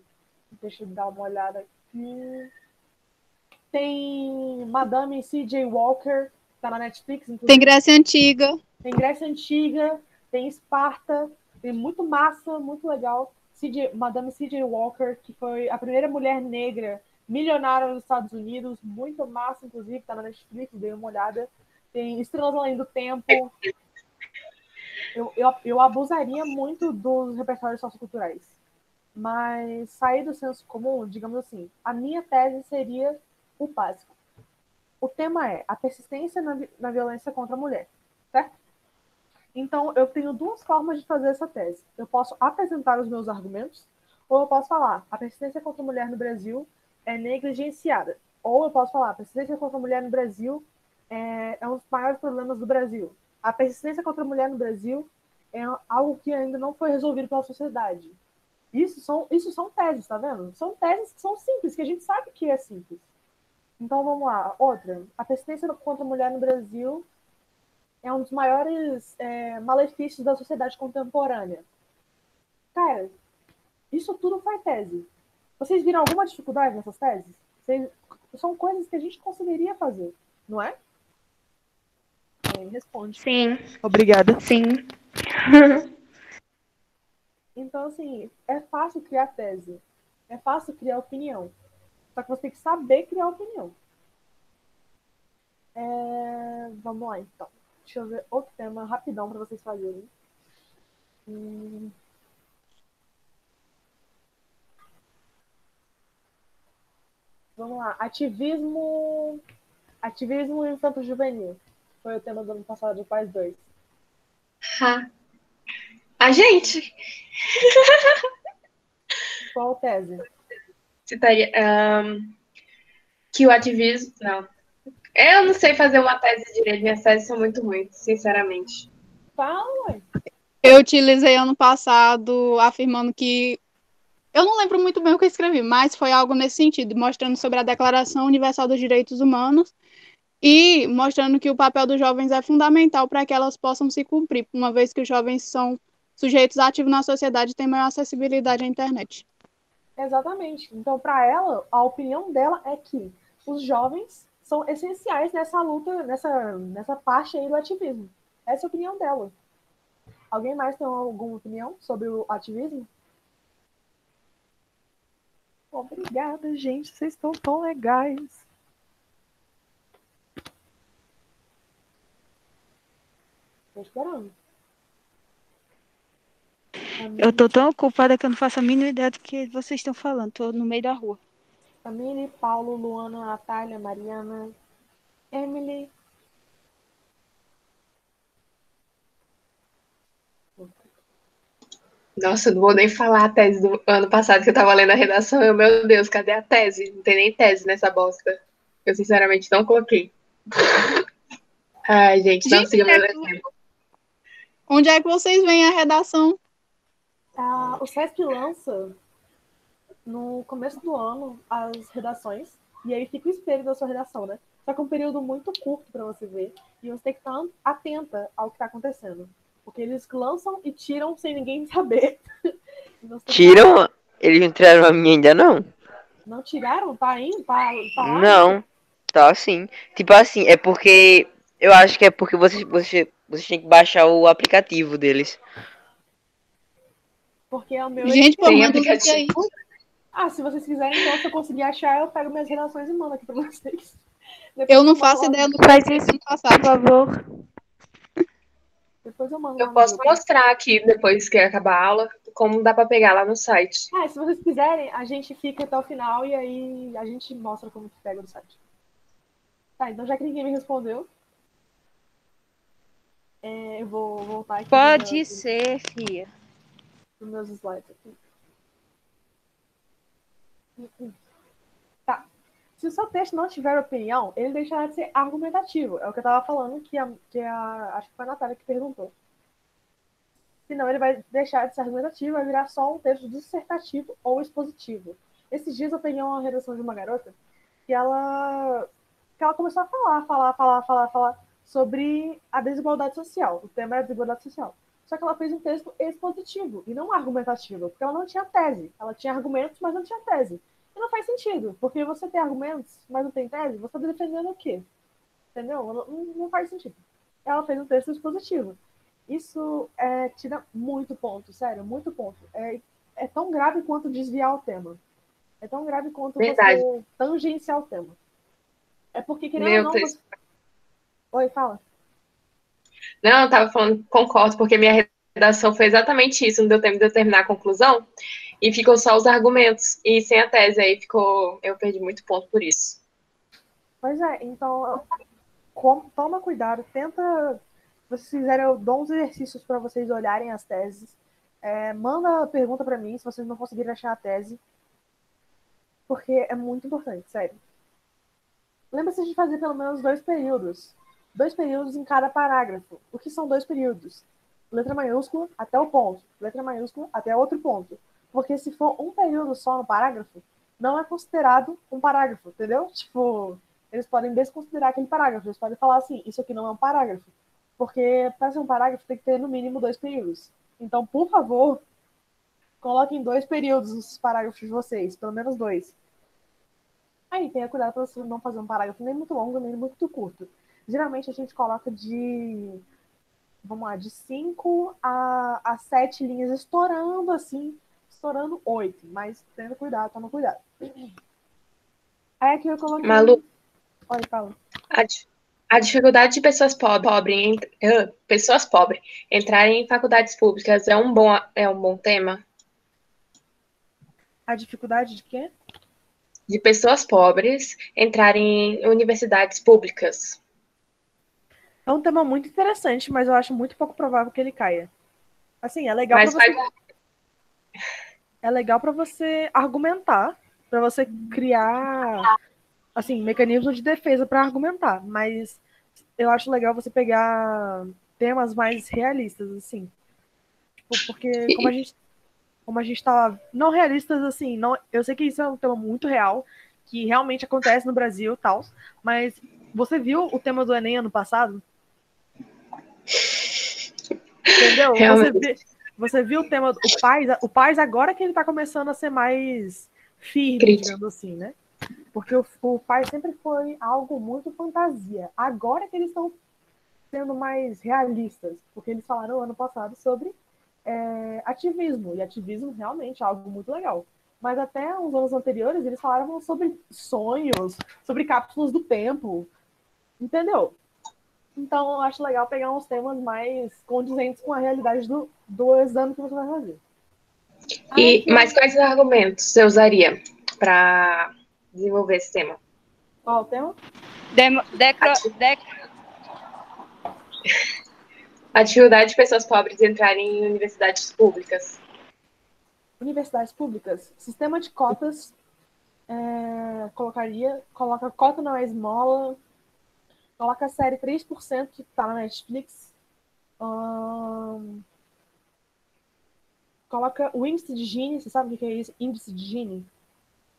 Deixa eu dar uma olhada aqui. Tem Madame C.J. Walker, que tá na Netflix. Inclusive. Tem Grécia Antiga. Tem Grécia Antiga, tem Esparta, tem muito massa, muito legal. Madame C.J. Walker, que foi a primeira mulher negra milionária nos Estados Unidos, muito massa, inclusive, tá na Netflix, dei uma olhada. Tem Estrelas Além do Tempo. Eu abusaria muito dos repertórios socioculturais. Mas sair do senso comum, digamos assim, a minha tese seria o básico. O tema é a persistência na violência contra a mulher, certo? Então, eu tenho duas formas de fazer essa tese. Eu posso apresentar os meus argumentos, ou eu posso falar, a persistência contra a mulher no Brasil é negligenciada, Ou eu posso falar, a persistência contra a mulher no Brasil é um dos maiores problemas do Brasil. A persistência contra a mulher no Brasil é algo que ainda não foi resolvido pela sociedade. Isso são teses, tá vendo? São teses que são simples, que a gente sabe que é simples. Então vamos lá. Outra, a persistência contra a mulher no Brasil é um dos maiores malefícios da sociedade contemporânea. Cara, isso tudo faz tese. Vocês viram alguma dificuldade nessas teses? São coisas que a gente conseguiria fazer, não é? Responde. Sim, Obrigada. sim. Então, assim, é fácil criar tese. É fácil criar opinião. Só que você tem que saber criar opinião. Vamos lá, então. Deixa eu ver outro tema rapidão para vocês fazerem. Vamos lá. Ativismo infanto-juvenil. Foi o tema do ano passado, de Paz 2. A gente Qual tese? citaria que o ativismo. Não. Eu não sei fazer uma tese direito, minhas teses são muito ruins, sinceramente. Fala, ué. Eu utilizei ano passado afirmando que. Eu não lembro muito bem o que eu escrevi, mas foi algo nesse sentido, mostrando sobre a Declaração Universal dos Direitos Humanos e mostrando que o papel dos jovens é fundamental para que elas possam se cumprir, uma vez que os jovens são sujeitos ativos na sociedade e têm maior acessibilidade à internet. Exatamente. Então, para ela, a opinião dela é que os jovens são essenciais nessa luta, nessa parte aí do ativismo. Essa é a opinião dela. Alguém mais tem alguma opinião sobre o ativismo? Obrigada, gente. Vocês estão tão legais. Tô esperando. Eu tô tão ocupada que eu não faço a mínima ideia do que vocês estão falando. Tô no meio da rua. Camille, Paulo, Luana, Natália, Mariana, Emily. Nossa, eu não vou nem falar a tese do ano passado que eu tava lendo a redação. Meu Deus, cadê a tese? Não tem nem tese nessa bosta. Eu, sinceramente, não coloquei. Ai, gente, não siga meu exemplo. Onde é que vocês veem a redação? O SESC lança no começo do ano as redações, e aí fica o espelho da sua redação, né? Só que é um período muito curto para você ver, e você tem que estar atenta ao que está acontecendo. Porque eles lançam e tiram sem ninguém saber. Tiram? Eles não tiraram a minha ainda não? Não tiraram? Tá indo? Tá lá? Não, tá assim. Tipo assim, é porque. Eu acho que é porque você tem que baixar o aplicativo deles. Porque é o meu. Gente, pô, Tem manda o link aí. aplicativo. Se vocês quiserem, então, se eu conseguir achar, eu pego minhas redações e mando aqui pra vocês. Depois Eu não mando faço lá no ideia do grupo. Faz que isso, ano por passado. favor. Depois eu mando lá Eu no posso grupo. mostrar aqui, depois que acabar a aula, como dá pra pegar lá no site. Se vocês quiserem, a gente fica até o final e aí a gente mostra como que pega no site. Tá, então já que ninguém me respondeu, eu vou voltar aqui Pode ser, filha. nos meus slides aqui. Tá. Se o seu texto não tiver opinião, ele deixará de ser argumentativo. É o que eu tava falando, acho que foi a Natália que perguntou. Senão ele vai deixar de ser argumentativo, vai virar só um texto dissertativo ou expositivo. Esses dias eu peguei uma redação de uma garota que ela começou a falar sobre a desigualdade social. O tema era desigualdade social. Só que ela fez um texto expositivo e não argumentativo, porque ela não tinha tese. Ela tinha argumentos, mas não tinha tese. E não faz sentido, porque você tem argumentos, mas não tem tese, você está defendendo o quê? Entendeu? Não faz sentido. Ela fez um texto expositivo. Isso tira muito ponto, sério, muito ponto. É tão grave quanto desviar o tema. É tão grave quanto Verdade. você tangenciar o tema. É porque, querendo Meu ou não... Deus. Oi, fala. Não, eu tava falando, concordo, porque minha redação foi exatamente isso, não deu tempo de eu terminar a conclusão, e ficou só os argumentos, e sem a tese, aí eu perdi muito ponto por isso. Pois é, então, toma cuidado, tenta... Se vocês quiserem, eu dou uns exercícios para vocês olharem as teses. Manda a pergunta para mim, se vocês não conseguirem achar a tese. Porque é muito importante, sério. Lembre-se de fazer pelo menos 2 períodos. 2 períodos em cada parágrafo. O que são 2 períodos? Letra maiúscula até o ponto. Letra maiúscula até outro ponto. Porque se for um período só no parágrafo, não é considerado um parágrafo, entendeu? Tipo, eles podem desconsiderar aquele parágrafo. Eles podem falar assim, isso aqui não é um parágrafo. Porque para ser um parágrafo tem que ter no mínimo 2 períodos. Então, por favor, coloquem 2 períodos nos parágrafos de vocês. Pelo menos 2. Aí, tenha cuidado para você não fazer um parágrafo nem muito longo, nem muito curto. Geralmente, a gente coloca de 5 a 7 linhas, estourando assim, estourando 8. Mas tendo cuidado, toma cuidado. Aí aqui eu coloquei... Malu, Olha, fala. a dificuldade de pessoas pobres entrarem em faculdades públicas é um bom tema? A dificuldade de quê? De pessoas pobres entrarem em universidades públicas. É um tema muito interessante, mas eu acho muito pouco provável que ele caia. Assim, é legal Mas para você... É legal para você argumentar, para você criar, assim, mecanismos de defesa para argumentar, mas eu acho legal você pegar temas mais realistas, assim. Tipo, porque como a gente tá não realistas assim, não, eu sei que isso é um tema muito real, que realmente acontece no Brasil e tal, mas você viu o tema do Enem ano passado? Entendeu? Você viu o tema do o Paz agora que ele tá começando a ser mais firme, Crítico. digamos assim, né? Porque o Paz sempre foi algo muito fantasia. Agora que eles estão sendo mais realistas, porque eles falaram ano passado sobre ativismo, e ativismo realmente é algo muito legal. Mas até uns anos anteriores eles falaram sobre sonhos, sobre cápsulas do tempo, entendeu? Então eu acho legal pegar uns temas mais condizentes com a realidade do exame que você vai fazer. Mas quais argumentos você usaria para desenvolver esse tema? Qual o tema? A dificuldade de pessoas pobres entrarem em universidades públicas. Universidades públicas. Sistema de cotas. Coloca cota na esmola. Coloca a série 3% que tá na Netflix. Coloca o índice de Gini. Você sabe o que é isso? Índice de Gini?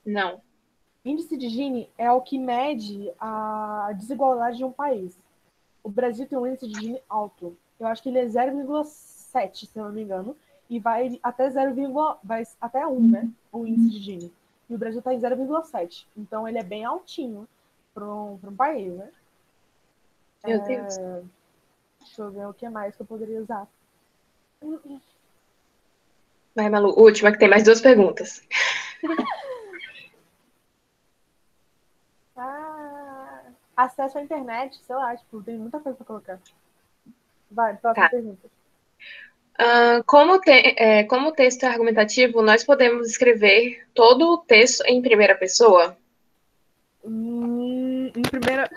Não. Índice de Gini é o que mede a desigualdade de um país. O Brasil tem um índice de Gini alto. Eu acho que ele é 0,7, se eu não me engano. E vai até 0, vai até 1, né? O índice de Gini. E o Brasil está em 0,7. Então ele é bem altinho para um país, né? Meu Deus. Deixa eu ver o que mais que eu poderia usar. Vai, Malu, última, que tem mais 2 perguntas. Acesso à internet, sei lá, tipo, tem muita coisa para colocar. Vai, próxima pergunta. Como o texto é argumentativo, nós podemos escrever todo o texto em primeira pessoa? Em primeira...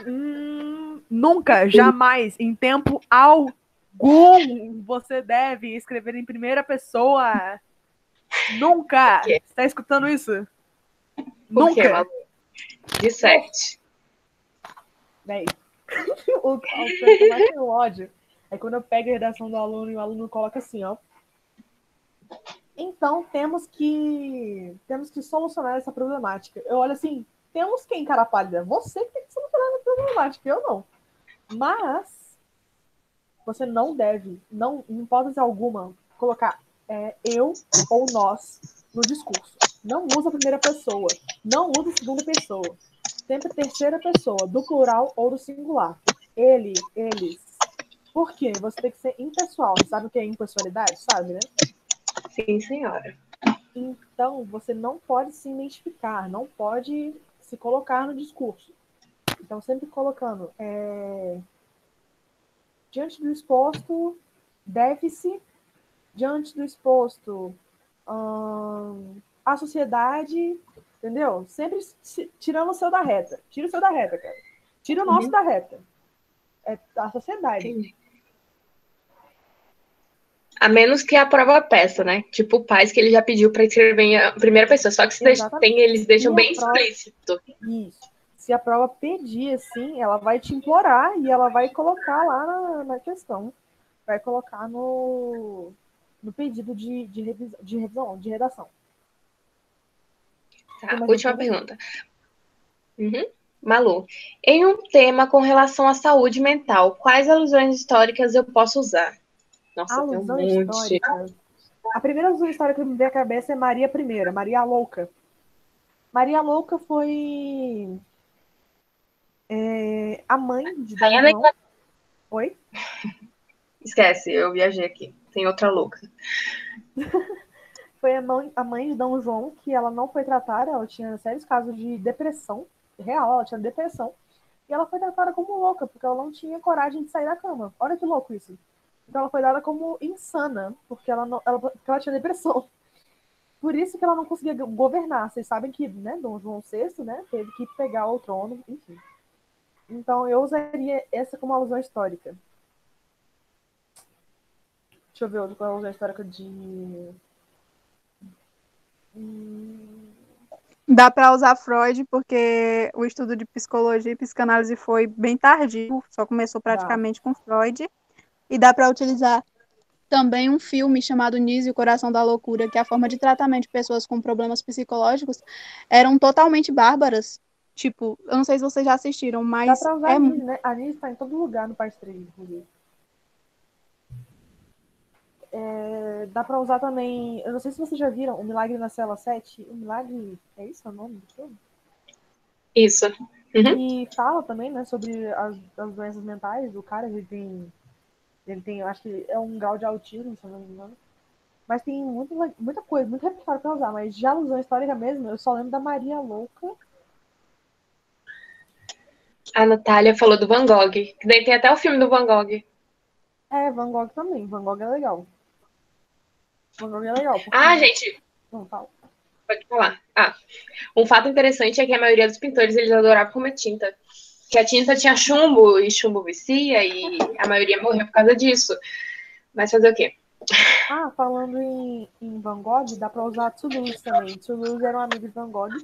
nunca, jamais, em tempo algum, você deve escrever em primeira pessoa. Nunca! Você tá escutando isso? Por quê, Nunca! Malu? Disserte. Bem, o que mais tem ódio é quando eu pego a redação do aluno e o aluno coloca assim, ó. Então, temos que solucionar essa problemática. Eu olho assim, temos quem, cara pálida? Você que tem que solucionar essa problemática, eu não. Mas você não deve, não, em hipótese alguma, colocar eu ou nós no discurso. Não usa a primeira pessoa. Não usa a segunda pessoa. Sempre terceira pessoa, do plural ou do singular. Ele, eles. Por quê? Você tem que ser impessoal. Você sabe o que é impessoalidade? Sabe, né? Sim, senhora. Então, você não pode se identificar, não pode se colocar no discurso. Então, sempre colocando diante do exposto, deve-se, diante do exposto, a sociedade, entendeu? Sempre tirando o seu da reta. Tira o seu da reta, cara. Tira o nosso da reta. É a sociedade. Entendi. A menos que a prova peça, né? Tipo o Paz, que ele já pediu para escrever em primeira pessoa. Só que eles deixam bem explícito. Isso. Se a prova pedir, assim, ela vai te implorar e ela vai colocar lá na questão. Vai colocar no pedido de revisão, de redação. Tá, última pergunta. Malu, em um tema com relação à saúde mental, quais alusões históricas eu posso usar? Nossa, tem um Alusão monte. histórica. A primeira alusão histórica que me veio à cabeça é Maria I, Maria Louca. Maria Louca foi a mãe de Dom João. Oi? Esquece, eu viajei aqui. Tem outra louca. Foi a mãe de Dom João, que ela não foi tratada, ela tinha sérios casos de depressão real, ela tinha depressão. E ela foi tratada como louca, porque ela não tinha coragem de sair da cama. Olha que louco isso. Então ela foi dada como insana, porque porque ela tinha depressão. Por isso que ela não conseguia governar. Vocês sabem que, né, Dom João VI, né, teve que pegar o trono, enfim. Então eu usaria essa como alusão histórica. Deixa eu ver outra alusão histórica de... Dá para usar Freud, porque o estudo de psicologia e psicanálise foi bem tardio, só começou praticamente com Freud. E dá para utilizar também um filme chamado Nise e o Coração da Loucura, que a forma de tratamento de pessoas com problemas psicológicos eram totalmente bárbaras. Tipo, eu não sei se vocês já assistiram, Dá mas pra usar a Nise, né? A Nise tá em todo lugar no País 3, inclusive. Dá pra usar também... Eu não sei se vocês já viram O Milagre na Cela 7. O Milagre... É isso o nome do filme? Isso. Que fala também, né, sobre as doenças mentais. O cara, ele tem, eu acho que é um grau de autismo, se eu não me engano. Mas tem muita coisa, muito repertório pra usar. Mas de alusão histórica mesmo, eu só lembro da Maria Louca. A Natália falou do Van Gogh. Que daí tem até o filme do Van Gogh. Van Gogh também. Van Gogh é legal. Van Gogh é legal. Porque... Gente. Não, fala. Pode falar. Um fato interessante é que a maioria dos pintores, eles adoravam comer tinta. Que a tinta tinha chumbo, e chumbo vicia, e a maioria morreu por causa disso. Mas fazer o quê? Falando em Van Gogh, dá pra usar Toulouse também. Toulouse era um amigo de Van Gogh.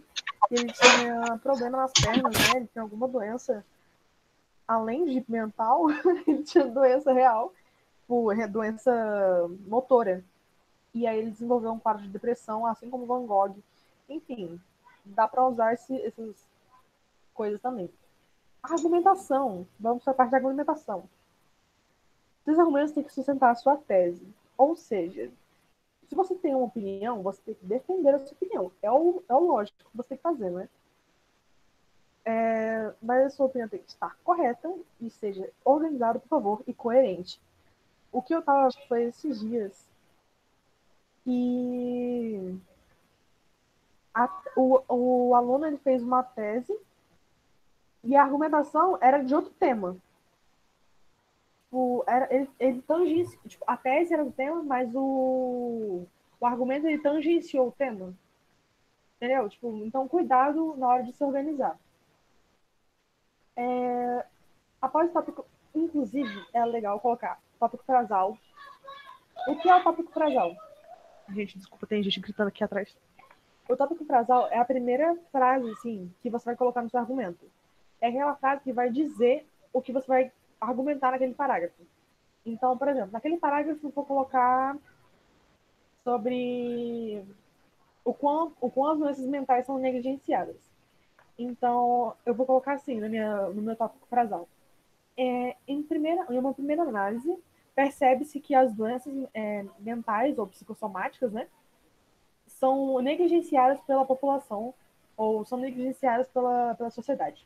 E ele tinha problema nas pernas, né? Ele tinha alguma doença, além de mental, ele tinha doença real, doença motora. E aí ele desenvolveu um quadro de depressão, assim como Van Gogh. Enfim, dá pra usar essas coisas também. Argumentação. Vamos para a parte da argumentação. Os argumentos têm que sustentar a sua tese. Ou seja, se você tem uma opinião, você tem que defender a sua opinião. É o lógico que você tem que fazer, né? Mas a sua opinião tem que estar correta e seja organizada, por favor, e coerente. O que eu tava foi esses dias que o aluno ele fez uma tese e a argumentação era de outro tema. Ele tangenciou, a tese era do tema, mas o argumento ele tangenciou o tema. Entendeu? Então, cuidado na hora de se organizar. Após o tópico, inclusive, é legal colocar tópico frasal. O que é o tópico frasal? Gente, desculpa, tem gente gritando aqui atrás. O tópico frasal é a primeira frase, assim, que você vai colocar no seu argumento. É aquela frase que vai dizer o que você vai argumentar naquele parágrafo. Então, por exemplo, naquele parágrafo eu vou colocar sobre o quão as doenças mentais são negligenciadas. Então, eu vou colocar assim no meu tópico frasal. Em uma primeira análise, percebe-se que as doenças mentais ou psicossomáticas, né, são negligenciadas pela população ou são negligenciadas pela sociedade.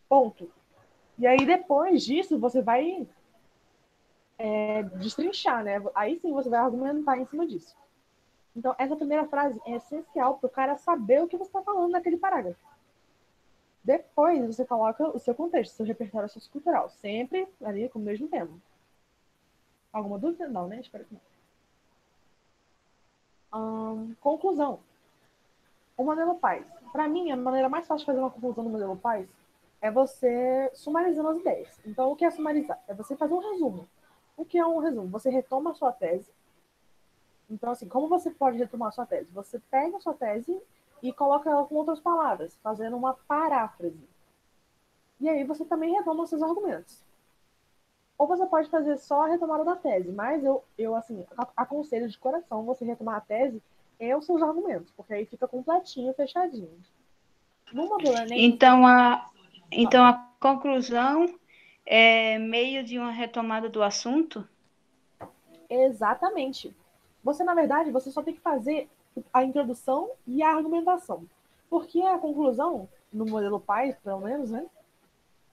Ponto. E aí, depois disso, você vai destrinchar, né? Aí sim você vai argumentar em cima disso. Então, essa primeira frase é essencial para o cara saber o que você está falando naquele parágrafo. Depois, você coloca o seu contexto, seu repertório sociocultural, sempre ali com o mesmo tema. Alguma dúvida? Não, né? Espero que não. Conclusão. O modelo PAIS. Para mim, a maneira mais fácil de fazer uma conclusão no modelo PAIS é você sumarizando as ideias. Então, o que é sumarizar? É você fazer um resumo. O que é um resumo? Você retoma a sua tese. Então, assim, como você pode retomar a sua tese? Você pega a sua tese e coloca ela com outras palavras, fazendo uma paráfrase. E aí você também retoma os seus argumentos. Ou você pode fazer só a retomada da tese, mas eu assim, aconselho de coração você retomar a tese e os seus argumentos, porque aí fica completinho, fechadinho. No modelo Enem... Então a conclusão é meio de uma retomada do assunto? Exatamente. Você, na verdade, você só tem que fazer a introdução e a argumentação. Porque a conclusão, no modelo PAI, pelo menos, né,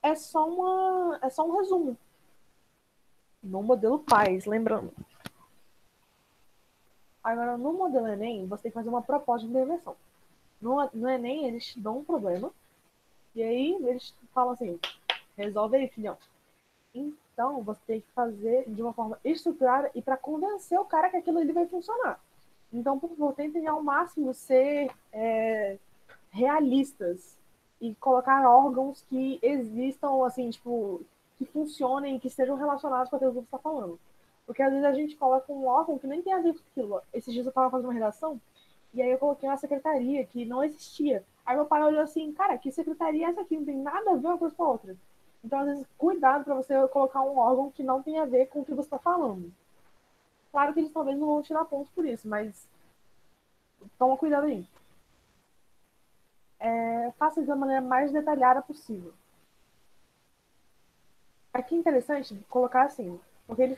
é só um resumo. No modelo PAIS, lembrando. Agora, no modelo Enem, você tem que fazer uma proposta de intervenção. No Enem, eles te dão um problema, e aí eles falam assim, resolve aí, filhão. Então, você tem que fazer de uma forma estruturada e para convencer o cara que aquilo ali vai funcionar. Então, por favor, tentem ao máximo ser realistas e colocar órgãos que existam, assim, tipo, que funcionem, que estejam relacionados com aquilo que você está falando. Porque às vezes a gente coloca um órgão que nem tem a ver com aquilo. Esses dias eu estava fazendo uma redação e aí eu coloquei uma secretaria que não existia. Aí meu pai olhou assim, cara, que secretaria é essa aqui? Não tem nada a ver uma coisa com a outra. Então, às vezes, cuidado para você colocar um órgão que não tem a ver com o que você está falando. Claro que eles talvez não vão tirar pontos por isso, mas toma cuidado aí. Faça isso da maneira mais detalhada possível. Aqui é interessante colocar assim, porque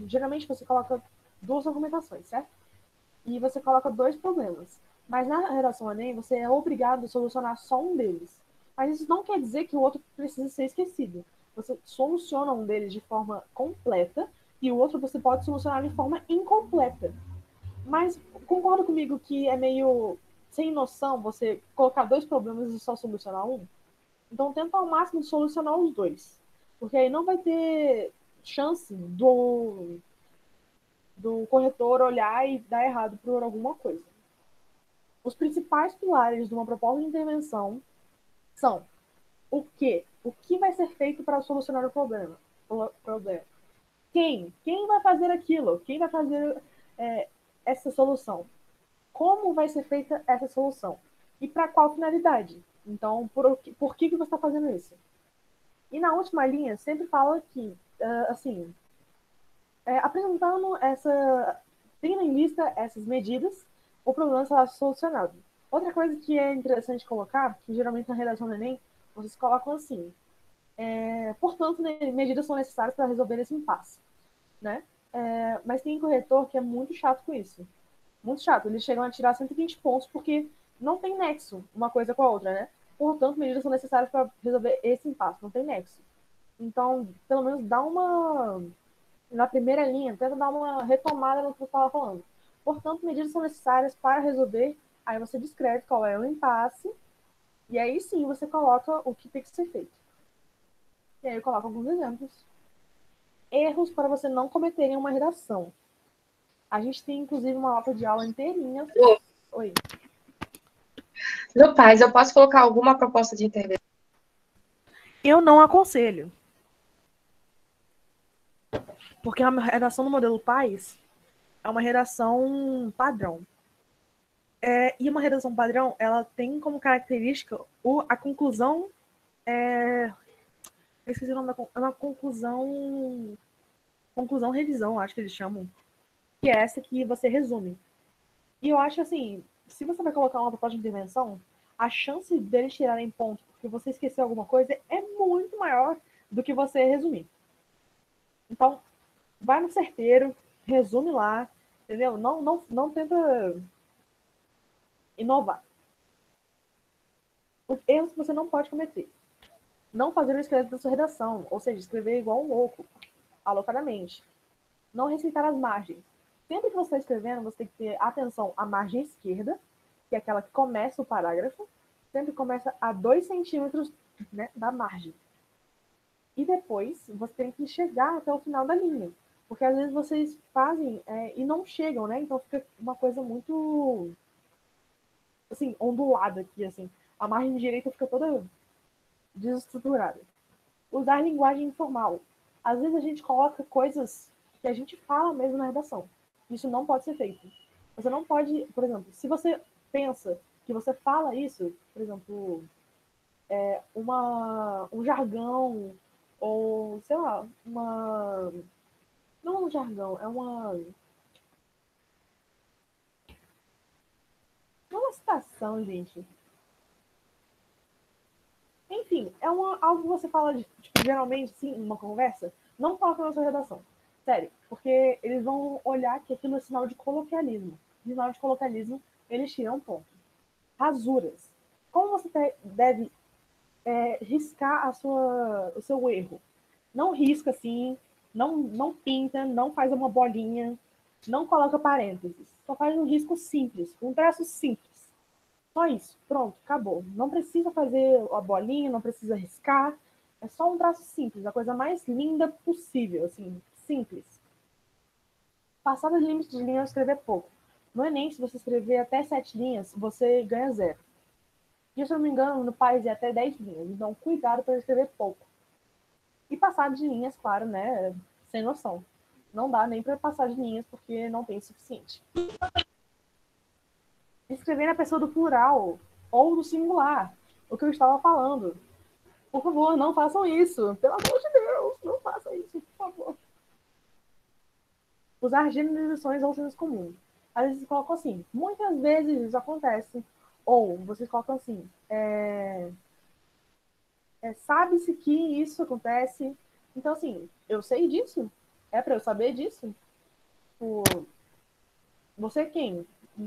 geralmente você coloca duas argumentações, certo? E você coloca dois problemas. Mas na redação Enem, você é obrigado a solucionar só um deles. Mas isso não quer dizer que o outro precisa ser esquecido. Você soluciona um deles de forma completa e o outro você pode solucionar de forma incompleta. Mas concorda comigo que é meio sem noção você colocar dois problemas e só solucionar um? Então tenta ao máximo solucionar os dois. Porque aí não vai ter chance do corretor olhar e dar errado por alguma coisa. Os principais pilares de uma proposta de intervenção são o quê? O que vai ser feito para solucionar o problema? Quem vai fazer aquilo? Quem vai fazer essa solução? Como vai ser feita essa solução? E para qual finalidade? Então, por que você está fazendo isso? E na última linha, sempre fala que, assim, apresentando tendo em vista essas medidas, o problema será solucionado. Outra coisa que é interessante colocar, que geralmente na redação do Enem, vocês colocam assim, portanto, medidas são necessárias para resolver esse impasse, né? Mas tem corretor que é muito chato com isso. Muito chato. Eles chegam a tirar 120 pontos porque não tem nexo uma coisa com a outra, né? Portanto, medidas são necessárias para resolver esse impasse. Não tem nexo. Então, pelo menos dá na primeira linha, tenta dar uma retomada no que você estava falando. Portanto, medidas são necessárias para resolver. Aí você descreve qual é o impasse. E aí sim você coloca o que tem que ser feito. E aí eu coloco alguns exemplos. Erros para você não cometer em uma redação. A gente tem, inclusive, uma nota de aula inteirinha. Oi. No Paz, eu posso colocar alguma proposta de intervenção? Eu não aconselho. Porque a redação do modelo PAIS é uma redação padrão. E uma redação padrão, ela tem como característica a conclusão. Eu esqueci o nome é uma conclusão. Conclusão revisão, acho que eles chamam. Que é essa que você resume. E eu acho assim, se você vai colocar uma proposta de intervenção, a chance deles tirarem ponto porque você esqueceu alguma coisa é muito maior do que você resumir. Então, vai no certeiro, resume lá, entendeu? Não tenta inovar. Os erros que você não pode cometer. Não fazer o esqueleto da sua redação, ou seja, escrever igual um louco, alocadamente. Não receitar as margens. Sempre que você está escrevendo, você tem que ter atenção à margem esquerda, que é aquela que começa o parágrafo, sempre começa a 2 centímetros, né, da margem. E depois você tem que chegar até o final da linha. Porque às vezes vocês fazem e não chegam, né? Então fica uma coisa muito assim, ondulada aqui, assim. A margem direita fica toda desestruturada. Usar linguagem informal. Às vezes a gente coloca coisas que a gente fala mesmo na redação. Isso não pode ser feito. Você não pode, por exemplo, se você pensa que você fala isso, por exemplo, um jargão, ou, sei lá, não um jargão, é uma citação, gente. Enfim, algo que você fala, tipo, geralmente, sim, numa conversa, não coloca na sua redação. Sério, porque eles vão olhar que aquilo é sinal de coloquialismo. Sinal de coloquialismo, eles tiram ponto. Rasuras. Como você deve riscar o seu erro? Não risca assim, não pinta, não faz uma bolinha, não coloca parênteses. Só faz um risco simples, um traço simples. Só isso, pronto, acabou. Não precisa fazer a bolinha, não precisa riscar. É só um traço simples, a coisa mais linda possível, assim, simples. Passar dos limites de linha, escrever pouco. No Enem, se você escrever até 7 linhas, você ganha 0. E, se eu não me engano, no PAES é até 10 linhas. Então, cuidado para escrever pouco. E passar de linhas, claro, né? Sem noção. Não dá nem para passar de linhas, porque não tem o suficiente. Escrever na pessoa do plural ou do singular. O que eu estava falando. Por favor, não façam isso. Pelo amor de Deus, não façam isso, por favor. Usar generalizações ou senso comum. Às vezes vocês colocam assim. Muitas vezes isso acontece. Ou vocês colocam assim. Sabe-se que isso acontece. Então, assim, eu sei disso. É para eu saber disso. Você quem?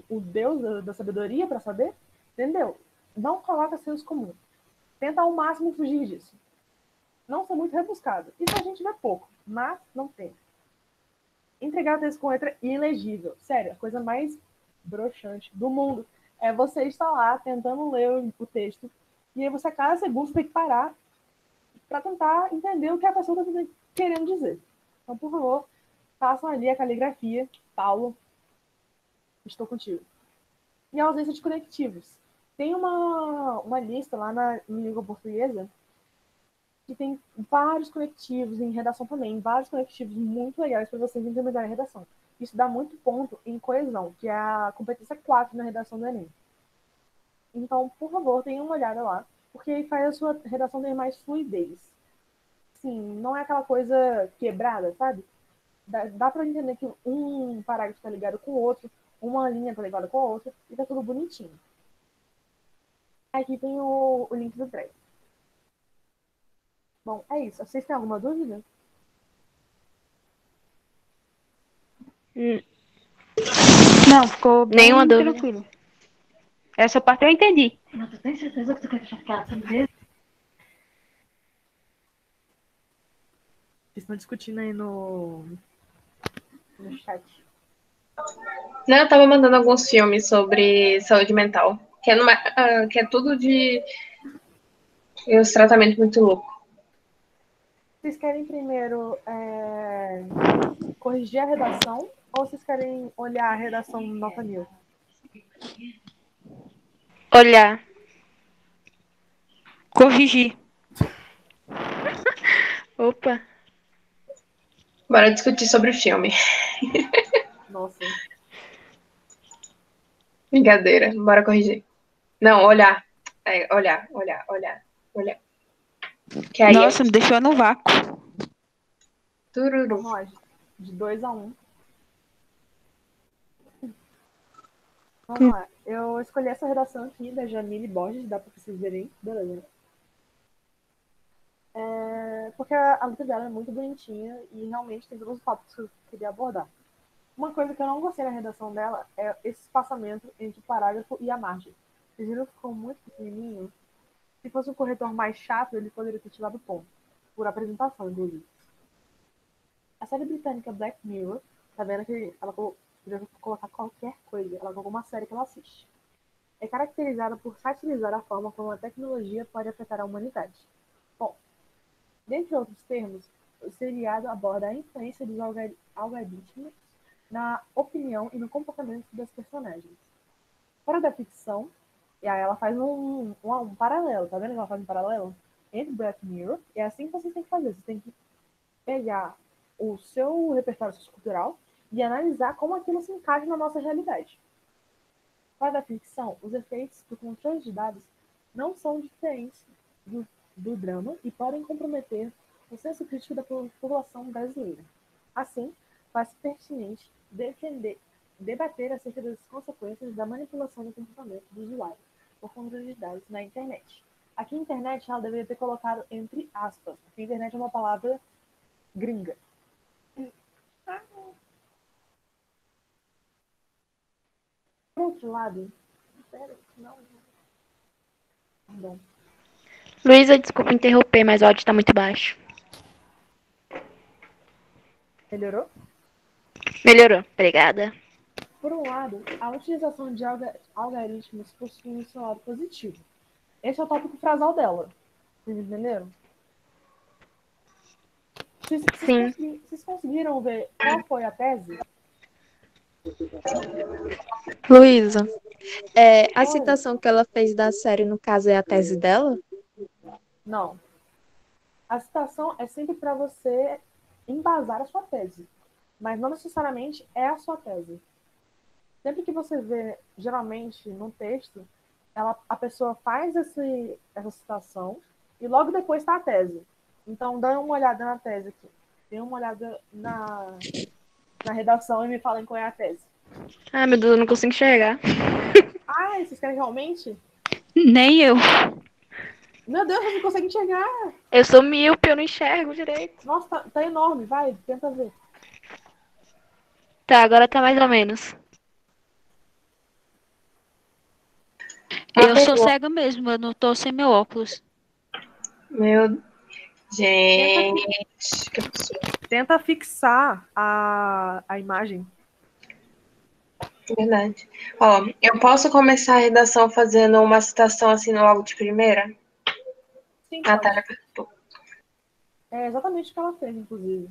O Deus da sabedoria para saber? Entendeu? Não coloca senso comum. Tenta ao máximo fugir disso. Não ser muito rebuscado. Isso a gente vê pouco, mas não tem. Entregar texto com letra ilegível. Sério, a coisa mais broxante do mundo é você estar lá tentando ler o texto e aí você, a cada segundo, tem que parar para tentar entender o que a pessoa está querendo dizer. Então, por favor, façam ali a caligrafia. Paulo, estou contigo. E a ausência de conectivos. Tem uma lista lá na língua portuguesa que tem vários conectivos em redação também, vários conectivos muito legais para vocês implementarem a redação. Isso dá muito ponto em coesão, que é a competência 4 na redação do Enem. Então, por favor, tenham uma olhada lá, porque aí faz a sua redação ter mais fluidez. Sim, não é aquela coisa quebrada, sabe? Dá para entender que um parágrafo está ligado com o outro, uma linha está ligada com a outra, e tá tudo bonitinho. Aqui tem o link do Drive. Bom, é isso. Vocês têm alguma dúvida? Não, ficou bem Nenhuma dúvida. tranquilo. Essa parte eu entendi. Mas tu tem certeza que tu quer deixar quieto mesmo? Vocês estão discutindo aí no chat. Não, eu tava mandando alguns filmes sobre saúde mental, que é tudo de uns tratamentos muito loucos. Vocês querem primeiro corrigir a redação ou vocês querem olhar a redação nota 1000? Olhar. Corrigir. Opa. Bora discutir sobre o filme. Nossa. Brincadeira, bora corrigir. Não, olhar. Olhar. Que aí Nossa, me deixou no vácuo. Tururu. Vamos lá, de 2-1. Vamos lá. Eu escolhi essa redação aqui da Jamile Borges, dá pra vocês verem. Beleza. Porque a letra dela é muito bonitinha e realmente tem todos os tópicos que eu queria abordar. Uma coisa que eu não gostei na redação dela é esse espaçamento entre o parágrafo e a margem. Vocês viram que ficou muito pequenininho? Se fosse um corretor mais chato, ele poderia ter tirado ponto. Por apresentação, inclusive. A série britânica Black Mirror, tá vendo que ela podia colocar qualquer coisa. Ela colocou uma série que ela assiste. É caracterizada por satirizar a forma como a tecnologia pode afetar a humanidade. Bom, dentre outros termos, o seriado aborda a influência dos algoritmos na opinião e no comportamento das personagens. Fora da ficção, e aí ela faz um paralelo, tá vendo que ela faz um paralelo entre Black Mirror? E é assim que vocês têm que fazer. Vocês têm que pegar o seu repertório sociocultural e analisar como aquilo se encaixa na nossa realidade. Fora da ficção, os efeitos do controle de dados não são diferentes do drama e podem comprometer o senso crítico da população brasileira. Assim, faz pertinente debater acerca das consequências da manipulação do comportamento do usuário por conta de dados na internet. Aqui, internet, ela deveria ter colocado entre aspas, porque internet é uma palavra gringa. Por outro lado, perdão. Luísa, desculpa interromper, mas o áudio tá muito baixo. Melhorou? Melhorou, obrigada. Por um lado, a utilização de algoritmos possui um seu lado positivo. Esse é o tópico frasal dela. Vocês entenderam? Vocês conseguiram ver qual foi a tese? Luísa, a citação que ela fez da série, no caso, é a tese dela? Não. A citação é sempre para você embasar a sua tese, mas não necessariamente é a sua tese. Sempre que você vê, geralmente, no texto, a pessoa faz essa citação e logo depois está a tese. Então, dá uma olhada na tese aqui. Dê uma olhada na redação e me falem qual é a tese. Ai, meu Deus, eu não consigo enxergar. Ah, vocês querem realmente? Nem eu. Meu Deus, você não consegue enxergar. Eu sou míope, eu não enxergo direito. Nossa, tá enorme. Vai, tenta ver. Tá, agora tá mais ou menos. Eu sou cega mesmo, eu não tô sem meu óculos. Meu... Gente, que absurdo. Tenta fixar a imagem. Verdade. Ó, eu posso começar a redação fazendo uma citação assim logo de primeira? Sim, Natália. É exatamente o que ela fez, inclusive.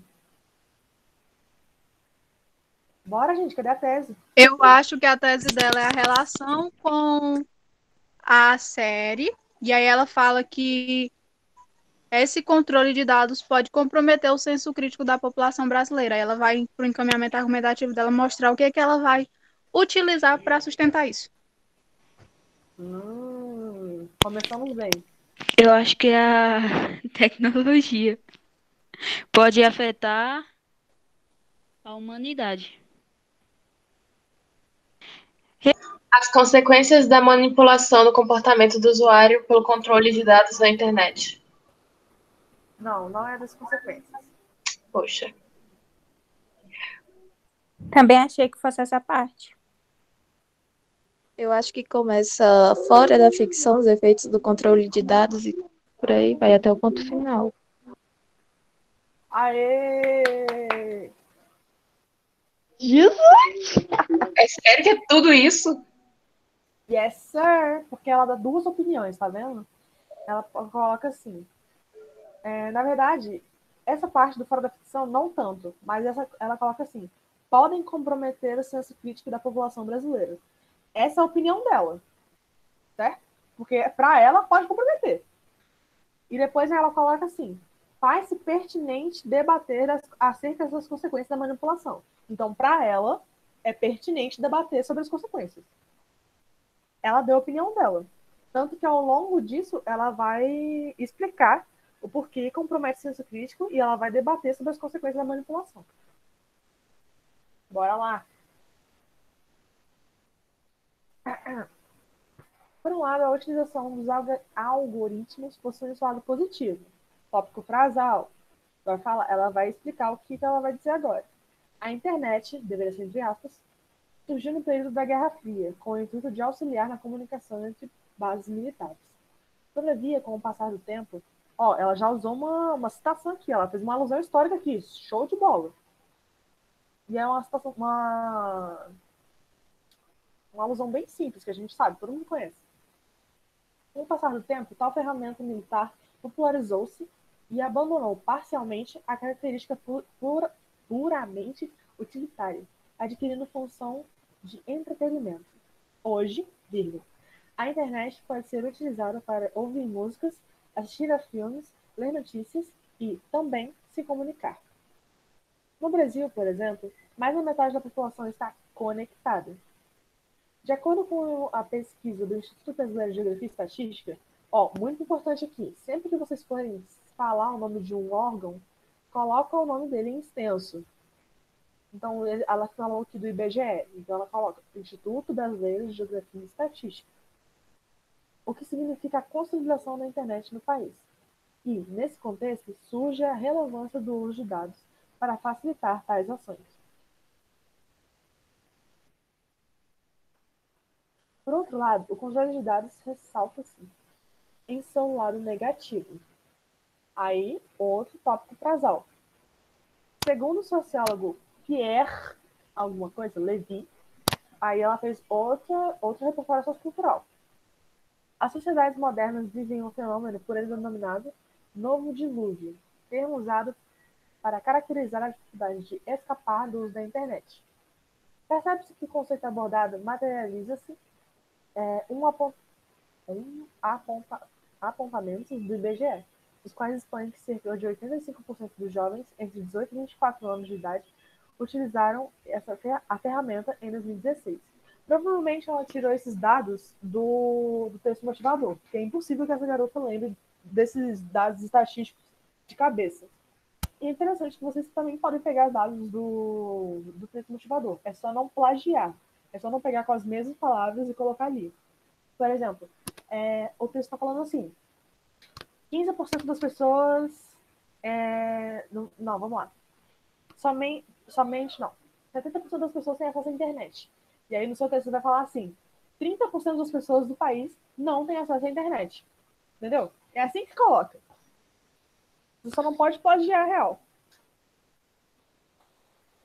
Bora, gente, cadê a tese? Eu acho que a tese dela é a relação com a série, e aí ela fala que esse controle de dados pode comprometer o senso crítico da população brasileira. Aí ela vai para o encaminhamento argumentativo dela mostrar o que é que ela vai utilizar para sustentar isso. Começamos bem. Eu acho que a tecnologia pode afetar a humanidade. As consequências da manipulação do comportamento do usuário pelo controle de dados na internet. Não é das consequências. Poxa. Também achei que fosse essa parte. Eu acho que começa fora da ficção, os efeitos do controle de dados e por aí vai até o ponto final. Aê! Jesus! É sério que é tudo isso? Yes, sir! Porque ela dá duas opiniões, tá vendo? Ela coloca assim. Na verdade, essa parte do fora da ficção, não tanto, mas ela coloca assim: podem comprometer o senso crítico da população brasileira. Essa é a opinião dela, certo? Porque para ela pode comprometer. E depois ela coloca assim: faz-se pertinente debater acerca das consequências da manipulação. Então, para ela, é pertinente debater sobre as consequências. Ela deu a opinião dela. Tanto que ao longo disso, ela vai explicar o porquê compromete o senso crítico e ela vai debater sobre as consequências da manipulação. Bora lá. Por um lado, a utilização dos algoritmos possui um lado positivo. Tópico frasal. Ela vai explicar o que ela vai dizer agora. A internet, deveria ser entre aspas, surgiu no período da Guerra Fria, com o intuito de auxiliar na comunicação entre bases militares. Todavia, com o passar do tempo, ela já usou uma citação aqui, ela fez uma alusão histórica aqui, show de bola. E é uma citação, uma alusão bem simples, que a gente sabe, todo mundo conhece. Com o passar do tempo, tal ferramenta militar popularizou-se e abandonou parcialmente a característica puramente utilitária, adquirindo função de entretenimento. Hoje, a internet pode ser utilizada para ouvir músicas, assistir a filmes, ler notícias e também se comunicar. No Brasil, por exemplo, mais da metade da população está conectada. De acordo com a pesquisa do Instituto Brasileiro de Geografia e Estatística, Ó, muito importante aqui, sempre que vocês forem falar o nome de um órgão, coloca o nome dele em extenso. Então, ela falou aqui do IBGE, então ela coloca Instituto Brasileiro de Geografia e Estatística, o que significa a consolidação da internet no país. E, nesse contexto, surge a relevância do uso de dados para facilitar tais ações. Por outro lado, o controle de dados ressalta-se em seu lado negativo. Aí, outro tópico frasal. Segundo o sociólogo Pierre, alguma coisa, Levy, aí ela fez outro repertório sociocultural. As sociedades modernas vivem um fenômeno por ele denominado novo dilúvio, termo usado para caracterizar a dificuldade de escapar do uso da internet. Percebe-se que o conceito abordado materializa-se apontamentos do IBGE, os quais expõem que cerca de 85% dos jovens entre 18 e 24 anos de idade utilizaram a ferramenta em 2016. Provavelmente ela tirou esses dados do texto motivador, porque é impossível que essa garota lembre desses dados estatísticos de cabeça. E é interessante que vocês também podem pegar dados do texto motivador. É só não plagiar. É só não pegar com as mesmas palavras e colocar ali. Por exemplo, o texto está falando assim: 15% das pessoas... Não, vamos lá. Somente não. 70% das pessoas têm acesso à internet. E aí no seu texto você vai falar assim: 30% das pessoas do país não têm acesso à internet. Entendeu? É assim que coloca. Você só não pode plagiar a real.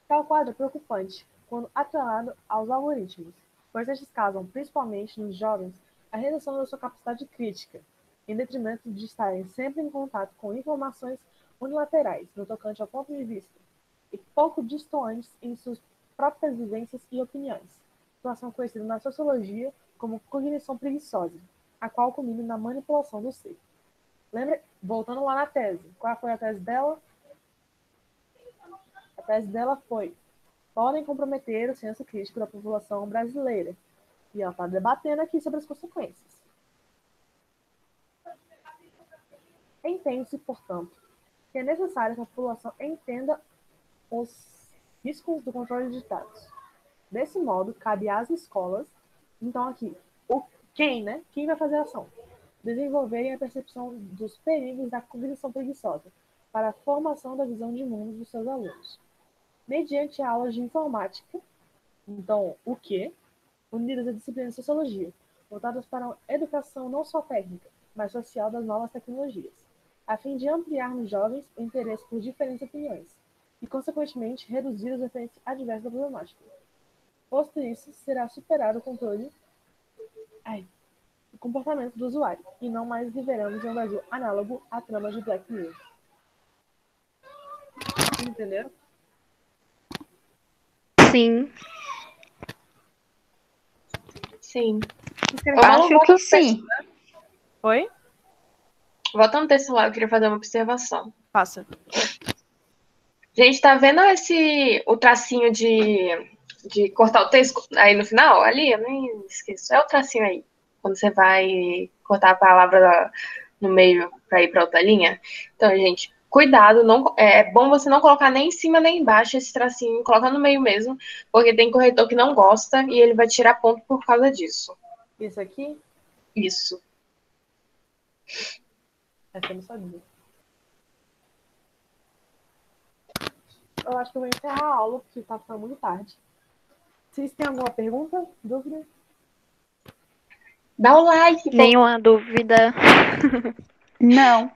Tal quadro é preocupante quando atrelado aos algoritmos, pois estes causam, principalmente nos jovens, a redução da sua capacidade crítica, em detrimento de estarem sempre em contato com informações unilaterais no tocante ao ponto de vista, e pouco distantes em suas próprias vivências e opiniões, situação conhecida na sociologia como cognição preguiçosa, a qual culmina na manipulação do ser. Lembra? Voltando lá na tese. Qual foi a tese dela? A tese dela foi: podem comprometer o senso crítico da população brasileira. E ela está debatendo aqui sobre as consequências. Entende-se, portanto, que é necessário que a população entenda os riscos do controle de dados. Desse modo, cabe às escolas, então aqui, quem vai fazer a ação? Desenvolverem a percepção dos perigos da cognição preguiçosa para a formação da visão de mundo dos seus alunos. Mediante aulas de informática, então, o quê? Unidas à disciplina de sociologia, voltadas para a educação não só técnica, mas social das novas tecnologias, a fim de ampliar nos jovens o interesse por diferentes opiniões e, consequentemente, reduzir os efeitos adversos da problemática. Posto isso, será superado o controle do comportamento do usuário, e não mais viveremos em um Brasil análogo à trama de Black Mirror. Entenderam? Sim. Sim. Acho que sim. Oi? Voltando no texto lá, eu queria fazer uma observação. Passa. Gente, tá vendo o tracinho de cortar o texto aí no final? Ali, eu nem esqueço. É o tracinho aí. Quando você vai cortar a palavra no meio para ir para outra linha. Então, gente, cuidado. É bom você não colocar nem em cima nem embaixo esse tracinho. Coloca no meio mesmo. Porque tem corretor que não gosta e ele vai tirar ponto por causa disso. Isso aqui? Isso. Essa eu não sabia. Eu acho que eu vou encerrar a aula, porque tá ficando muito tarde. Vocês têm alguma pergunta? Dúvida? Dá o like. Nenhuma dúvida. Não.